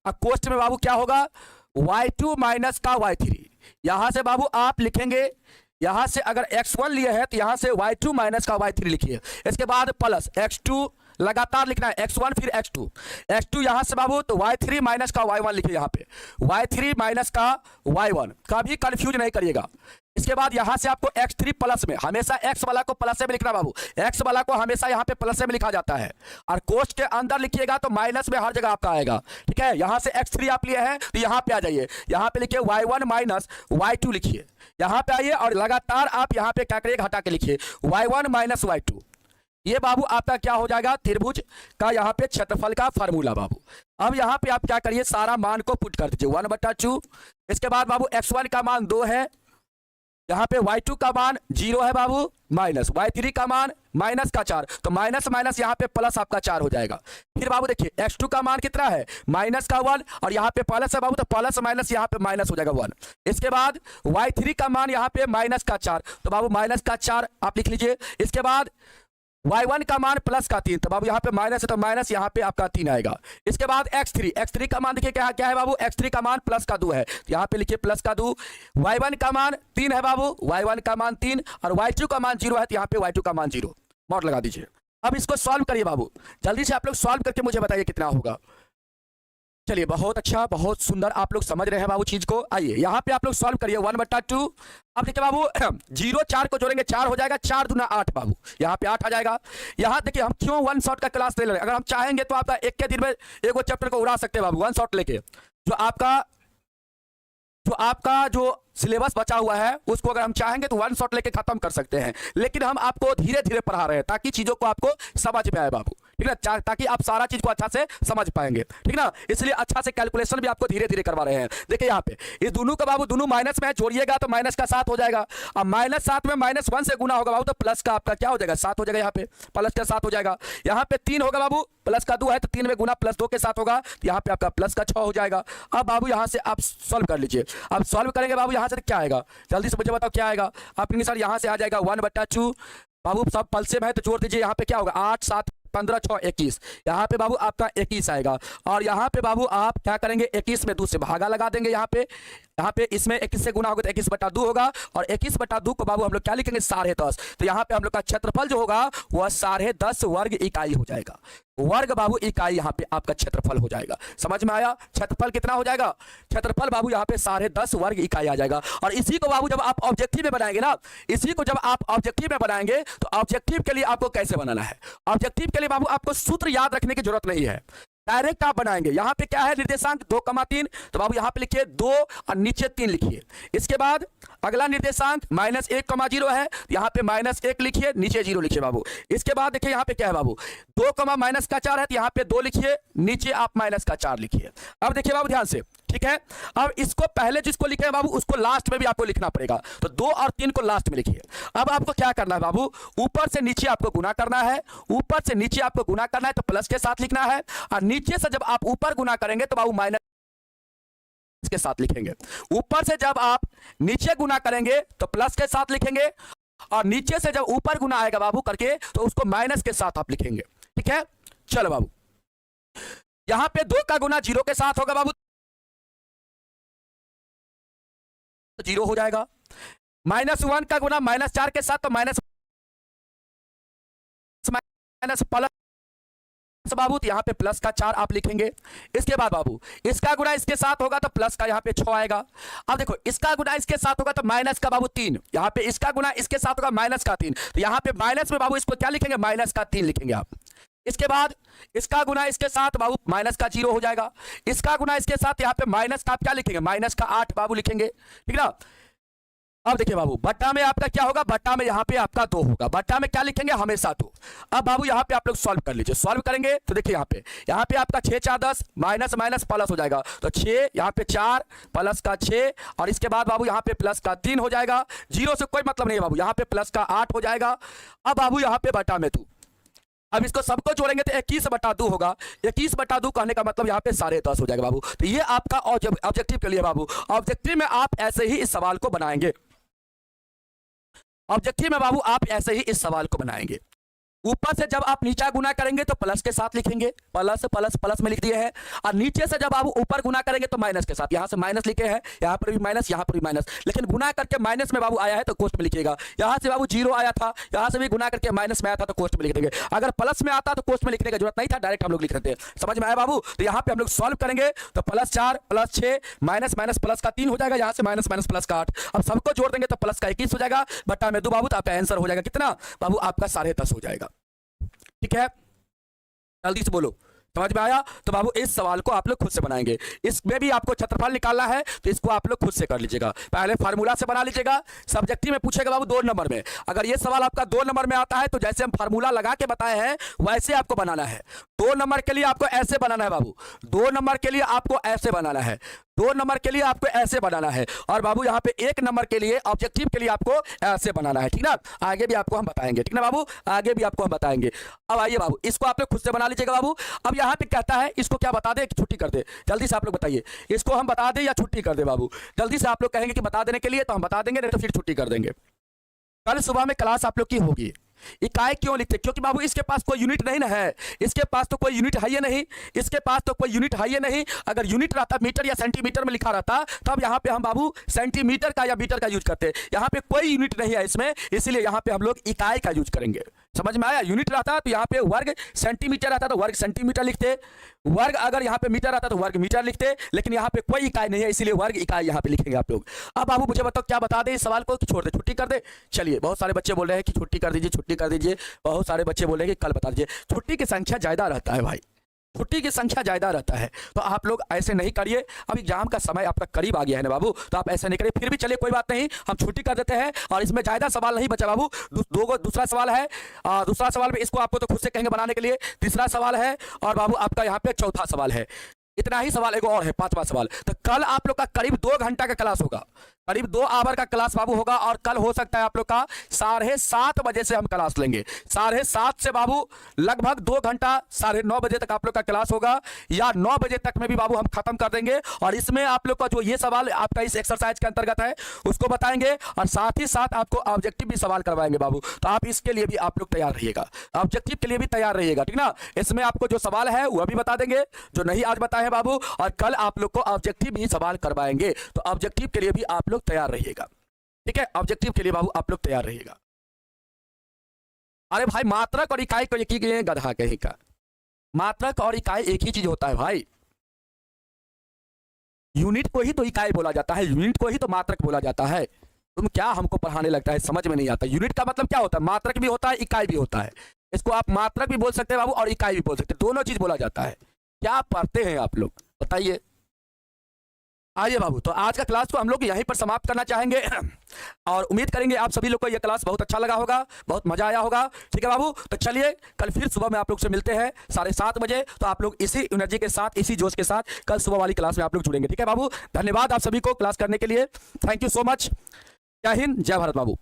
कोष्ठ में बाबू क्या होगा y2 माइनस का y3। यहां से बाबू आप लिखेंगे, यहां से अगर x1 लिए है तो यहां से y2 माइनस का y3 लिखिए, इसके बाद प्लस x2 लगातार लिखना है, x1 फिर x2 यहां से बाबू तो y3 माइनस का y1 लिखिए, यहाँ पे y3 माइनस का y1, कभी कंफ्यूज नहीं करिएगा। इसके बाद यहां से आपको x3 प्लस में, हमेशा x वाला को प्लस में लिखना बाबू, x वाला को हमेशा यहाँ पे प्लस में लिखा जाता है, और कोष्ठ के अंदर लिखिएगा तो माइनस में हर जगह आपका आएगा। ठीक है, यहां से x3 आप लिए हैं तो यहाँ पे आ जाइए, यहाँ पे लिखिए y1 माइनस y2 लिखिए, यहाँ पे आइए और लगातार आप यहाँ पे क्या करिए घटा के लिखिए y1 माइनस y2। ये बाबू आपका क्या हो जाएगा त्रिभुज का यहाँ पे क्षेत्रफल का फार्मूला बाबू। अब यहाँ पे आप क्या करिए सारा मान को पुट कर दीजिए 1/2। इसके बाद बाबू x1 का मान 2 है, यहाँ पे y2 का मान 0 है बाबू, माइनस y3 का मान -4, तो माइनस माइनस यहाँ पे प्लस आपका 4 हो जाएगा। फिर बाबू देखिए x2 का मान कितना है -1, और यहाँ पे प्लस है बाबू तो प्लस माइनस यहाँ पे माइनस हो जाएगा 1। इसके बाद y3 का मान यहाँ पे -4, तो बाबू -4 आप लिख लीजिए। इसके बाद y1 का मान +3, तो बाबू यहाँ पे माइनस है तो माइनस यहाँ पे आपका 3 आएगा। इसके बाद x3 का मान देखिए क्या है बाबू, x3 का मान +2 है, तो यहाँ पे लिखिए +2। y1 का मान 3 है बाबू, y1 का मान 3, और y2 का मान 0 है, तो यहाँ पे y2 का मान 0 मॉड लगा दीजिए। अब इसको सॉल्व करिए बाबू, जल्दी से आप लोग सॉल्व करके मुझे बताइए कितना होगा। चलिए बहुत अच्छा, बहुत सुंदर, आप लोग समझ रहे हैं बाबू चीज को। आइए यहाँ पे आप लोग सॉल्व करिए 1/2। अब देखिए बाबू 0 4 को जोड़ेंगे 4 हो जाएगा, 4 दूना 8 बाबू, यहाँ पे 8 आ जाएगा। यहाँ देखिए हम क्यों 1 शॉट का क्लास ले रहे हैं, अगर हम चाहेंगे तो आपका एक के दिन में एक चैप्टर को उड़ा सकते हैं बाबू 1 शॉट लेके। जो आपका जो सिलेबस बचा हुआ है उसको अगर हम चाहेंगे तो 1 शॉट लेके खत्म कर सकते हैं, लेकिन हम आपको धीरे धीरे पढ़ा रहे हैं ताकि चीजों को आपको समझ में आए बाबू। ठीक है, ताकि आप सारा चीज को अच्छा से समझ पाएंगे। ठीक ना, इसलिए अच्छा से कैलकुलेशन भी आपको धीरे धीरे करवा रहे हैं। देखिए यहाँ पे इस दोनों का बाबू दोनों माइनस में है, जोड़िएगा तो -7 हो जाएगा। अब -7 में -1 से गुना होगा बाबू तो प्लस का आपका क्या हो जाएगा 7 हो जाएगा, यहाँ पे प्लस का 7 हो जाएगा। यहाँ पे 3 होगा बाबू, प्लस का 2 है तो 3 में गुना +2 के साथ होगा, यहाँ पे आपका प्लस का 6 हो जाएगा। अब बाबू यहाँ से आप सॉल्व कर लीजिए। अब सॉल्व करेंगे बाबू यहाँ से क्या आएगा, जल्दी से मुझे बताओ क्या आएगा। आपके सर यहाँ से आ जाएगा 1/2 बाबू, सब पल्से में है तो जोड़ दीजिए। यहाँ पे क्या होगा 8 7 15 6 21, यहाँ पे बाबू आपका 21 आएगा। और यहाँ पे बाबू आप क्या करेंगे 21 में 2 से भागा लगा देंगे। यहाँ पे इसमें 21 से गुना होगा तो 21/2 होगा, और 21/2 को बाबू हम लोग क्या लिखेंगे 10.5। तो यहाँ पे हम लोग का क्षेत्रफल जो होगा वह 10.5 वर्ग इकाई हो जाएगा। वर्ग बाबू इकाई यहाँ पे आपका क्षेत्रफल हो जाएगा। समझ में आया, क्षेत्रफल कितना हो जाएगा, क्षेत्रफल बाबू यहाँ पे 10.5 वर्ग इकाई आ जाएगा। और इसी को बाबू जब आप ऑब्जेक्टिव में बनाएंगे ना, इसी को जब आप ऑब्जेक्टिव में बनाएंगे तो ऑब्जेक्टिव के लिए आपको कैसे बनाना है, ऑब्जेक्टिव के लिए बाबू आपको सूत्र याद रखने की जरूरत नहीं है, डायरेक्ट आप बनाएंगे। यहाँ पे क्या है निर्देशांक 2,3, तो बाबू यहाँ पे लिखिए 2 और नीचे 3 लिखिए। इसके बाद अगला निर्देशांक -1,0 है, यहाँ पे -1 लिखिए, नीचे 0 लिखिए बाबू। इसके बाद देखिए यहाँ पे क्या है बाबू 2, -4 है, तो यहाँ पे 2 लिखिए, नीचे आप -4 लिखिए। अब देखिए बाबू ध्यान से, ठीक है। अब इसको पहले जिसको लिखे हैं बाबू उसको लास्ट में भी आपको लिखना पड़ेगा, तो 2 और 3 को लास्ट में लिखिए। अब आपको क्या करना है बाबू, ऊपर से नीचे आपको गुना करना है, ऊपर से नीचे आपको गुना करना है तो प्लस के साथ लिखना है, और नीचे से जब आप ऊपर गुना करेंगे तो बाबू माइनस के साथ लिखेंगे। ऊपर से जब आप नीचे गुना करेंगे तो प्लस के साथ लिखेंगे, और नीचे से जब ऊपर गुना आएगा बाबू करके तो उसको माइनस के साथ आप लिखेंगे। ठीक है, चलो बाबू यहां पे 2 का गुना 0 के साथ होगा बाबू, तो 0 हो जाएगा। -1 का गुना -4 के साथ तो माइनस प्लस बाबू, तो यहाँ पे प्लस का 4 आप लिखेंगे। इसके बाद बाबू इसका गुना इसके साथ होगा तो प्लस का यहाँ पे 6 आएगा। अब देखो इसका गुना इसके साथ होगा तो माइनस का बाबू 3, यहाँ पे इसका गुना इसके साथ होगा माइनस का 3, तो यहाँ पे माइनस में बाबू इसको क्या लिखेंगे, माइनस का 3 लिखेंगे आप। इसके बाद इसका गुना इसके साथ बाबू माइनस का 0 हो जाएगा। इसका गुना इसके साथ यहाँ पे माइनस का आप क्या लिखेंगे, माइनस का 8 बाबू लिखेंगे। ठीक ना। अब देखिए बाबू बट्टा में आपका क्या होगा, बट्टा में यहाँ पे आपका 2 होगा, बट्टा में क्या लिखेंगे, हमेशा 2। अब बाबू यहाँ पे आप लोग सॉल्व कर लीजिए। सॉल्व करेंगे तो देखिए यहाँ पे आपका 6 4 10 माइनस माइनस प्लस हो जाएगा, तो 6 यहाँ पे 4 प्लस का 6 और इसके बाद बाबू यहाँ पे प्लस का 3 हो जाएगा। 0 से कोई मतलब नहीं है बाबू, यहाँ पे प्लस का 8 हो जाएगा। अब बाबू यहाँ पे बट्टा में 2, अब इसको सबको जोड़ेंगे तो 21/2 होगा। 21/2 कहने का मतलब यहाँ पे 10.5 हो जाएगा बाबू। तो ये आपका ऑब्जेक्टिव के लिए बाबू, ऑब्जेक्टिव में आप ऐसे ही इस सवाल को बनाएंगे। ऑब्जेक्टिव में बाबू आप ऐसे ही इस सवाल को बनाएंगे। ऊपर से जब आप नीचा गुना करेंगे तो प्लस के साथ लिखेंगे, प्लस प्लस प्लस में लिख दिए हैं। और नीचे से जब आप ऊपर गुना करेंगे तो माइनस के साथ, यहां से माइनस लिखे हैं, यहां पर भी माइनस, यहां पर भी माइनस, लेकिन गुना करके माइनस में बाबू आया है तो कोष्ट में लिखिएगा। यहां से बाबू 0 आया था, यहां से भी गुना करके माइनस में आया था तो कोष्ट में लिख देंगे। अगर प्लस में आता तो कोष्ट में लिखने की जरूरत नहीं था, डायरेक्ट हम लोग लिख देते हैं। समझ में आया बाबू। तो यहाँ पे हम लोग सॉल्व करेंगे तो +4 + 6 माइनस माइनस प्लस का 3 हो जाएगा, यहाँ से माइनस माइनस प्लस का 8। अब सबको जोड़ देंगे तो प्लस का 21 हो जाएगा, बट्टा में 2 बाबू, तो आपका आंसर हो जाएगा कितना बाबू, आपका 10.5 हो जाएगा। ठीक है, जल्दी से बोलो, समझ में आया। तो बाबू इस सवाल को आप लोग खुद से बनाएंगे। इसमें भी आपको क्षेत्रफल निकालना है तो इसको आप लोग खुद से कर लीजिएगा। पहले फार्मूला से बना लीजिएगा। सब्जेक्टिव में पूछेगा बाबू 2 नंबर में, अगर ये सवाल आपका 2 नंबर में आता है तो जैसे हम फार्मूला लगा के बताए हैं वैसे आपको बनाना है। 2 नंबर के लिए आपको ऐसे बनाना है बाबू, 2 नंबर के लिए आपको ऐसे बनाना है, 2 नंबर के लिए आपको ऐसे बनाना है, और बाबू यहाँ पे 1 नंबर के लिए ऑब्जेक्टिव के लिए आपको ऐसे बनाना है। ठीक ना, आगे भी आपको हम बताएंगे। ठीक ना बाबू, आगे भी आपको हम बताएंगे। अब आइए बाबू इसको आप लोग खुद से बना लीजिएगा बाबू। अब यहाँ पे कहता है इसको क्या बता दे कि छुट्टी कर दे, जल्दी से आप लोग बताइए, इसको हम बता दें या छुट्टी कर दे बाबू। जल्दी से आप लोग कहेंगे कि बता देने के लिए तो हम बता देंगे, नहीं तो फिर छुट्टी कर देंगे। कल सुबह में क्लास आप लोग की होगी। इकाई क्यों लिखते, क्योंकि बाबू इसके पास कोई यूनिट नहीं ना है, इसके पास तो कोई यूनिट है ही नहीं, इसके पास तो कोई यूनिट है ही नहीं। अगर यूनिट रहता मीटर या सेंटीमीटर में लिखा रहता तब यहाँ पे हम बाबू सेंटीमीटर का या मीटर का यूज करते। यहाँ पे कोई यूनिट नहीं है इसमें, इसलिए यहाँ पे हम लोग इकाई का यूज करेंगे। समझ में आया। यूनिट रहता तो यहाँ पे वर्ग सेंटीमीटर रहता तो वर्ग सेंटीमीटर लिखते, वर्ग अगर यहाँ पे मीटर रहता तो वर्ग मीटर लिखते, लेकिन यहाँ पे कोई इकाई नहीं है इसलिए वर्ग इकाई यहाँ पे लिखेंगे आप लोग। अब बाबू मुझे बताओ क्या बता दे इस सवाल को कि छोड़ दे, छुट्टी कर दे। चलिए, बहुत सारे बच्चे बोल रहे हैं कि छुट्टी कर दीजिए, छुट्टी कर दीजिए। बहुत सारे बच्चे बोल रहे हैं कि कल बता दीजिए। छुट्टी की संख्या ज्यादा रहता है भाई, छुट्टी की संख्या ज्यादा रहता है, तो आप लोग ऐसे नहीं करिए। अब एग्जाम का समय आपका करीब आ गया है ना बाबू, तो आप ऐसे नहीं करिए। फिर भी चलिए कोई बात नहीं, हम छुट्टी कर देते हैं और इसमें ज्यादा सवाल नहीं बचा बाबू। दूसरा सवाल है, दूसरा सवाल में इसको आपको तो खुद से कहेंगे बनाने के लिए। तीसरा सवाल है और बाबू आपका यहाँ पे चौथा सवाल है। इतना ही सवाल एगो और है, 5वां सवाल। तो कल आप लोग का करीब 2 घंटा का क्लास होगा, करीब 2 आवर का क्लास बाबू होगा, और कल हो सकता है आप लोग का 7:30 बजे से हम क्लास लेंगे। 7:30 से बाबू लगभग 2 घंटा 9:30 बजे तक आप लोग का क्लास होगा, या 9 बजे तक में भी बाबू हम खत्म कर देंगे। और इसमें आप लोग का जो ये सवाल आपका इस एक्सरसाइज के अंतर्गत है उसको बताएंगे, और साथ ही साथ आपको ऑब्जेक्टिव भी सवाल करवाएंगे बाबू। तो आप इसके लिए भी आप लोग तैयार रहिएगा, ऑब्जेक्टिव के लिए भी तैयार रहिएगा। ठीक ना, इसमें आपको जो सवाल है वह भी बता देंगे जो नहीं आज बताए हैं बाबू, और कल आप लोग को ऑब्जेक्टिव भी सवाल करवाएंगे। तो ऑब्जेक्टिव के लिए भी आप लोग तैयार रहिएगा। ठीक है, ऑब्जेक्टिव के लिए बाबू आप लोग तैयार रहिएगा। अरे भाई मात्रक और इकाई को एक ही गधा कहीं का, मात्रक और इकाई एक ही चीज होता है भाई। यूनिट को ही तो इकाई बोला जाता है, यूनिट को ही तो मात्रक बोला जाता है। तुम क्या हमको पढ़ाने लगता है, समझ में नहीं आता। यूनिट का मतलब क्या होता है, मात्रक भी होता है इकाई भी होता है। इसको आप मात्रक भी बोल सकते हैं बाबू और इकाई भी बोल सकते हैं, दोनों चीज बोला जाता है। क्या पढ़ते हैं आप लोग बताइए। आइए बाबू, तो आज का क्लास को हम लोग यहीं पर समाप्त करना चाहेंगे, और उम्मीद करेंगे आप सभी लोग को यह क्लास बहुत अच्छा लगा होगा, बहुत मजा आया होगा। ठीक है बाबू, तो चलिए कल फिर सुबह में आप लोग से मिलते हैं 7:30 बजे। तो आप लोग इसी एनर्जी के साथ, इसी जोश के साथ कल सुबह वाली क्लास में आप लोग जुड़ेंगे। ठीक है बाबू, धन्यवाद आप सभी को क्लास करने के लिए, थैंक यू सो मच। जय हिंद, जय भारत बाबू।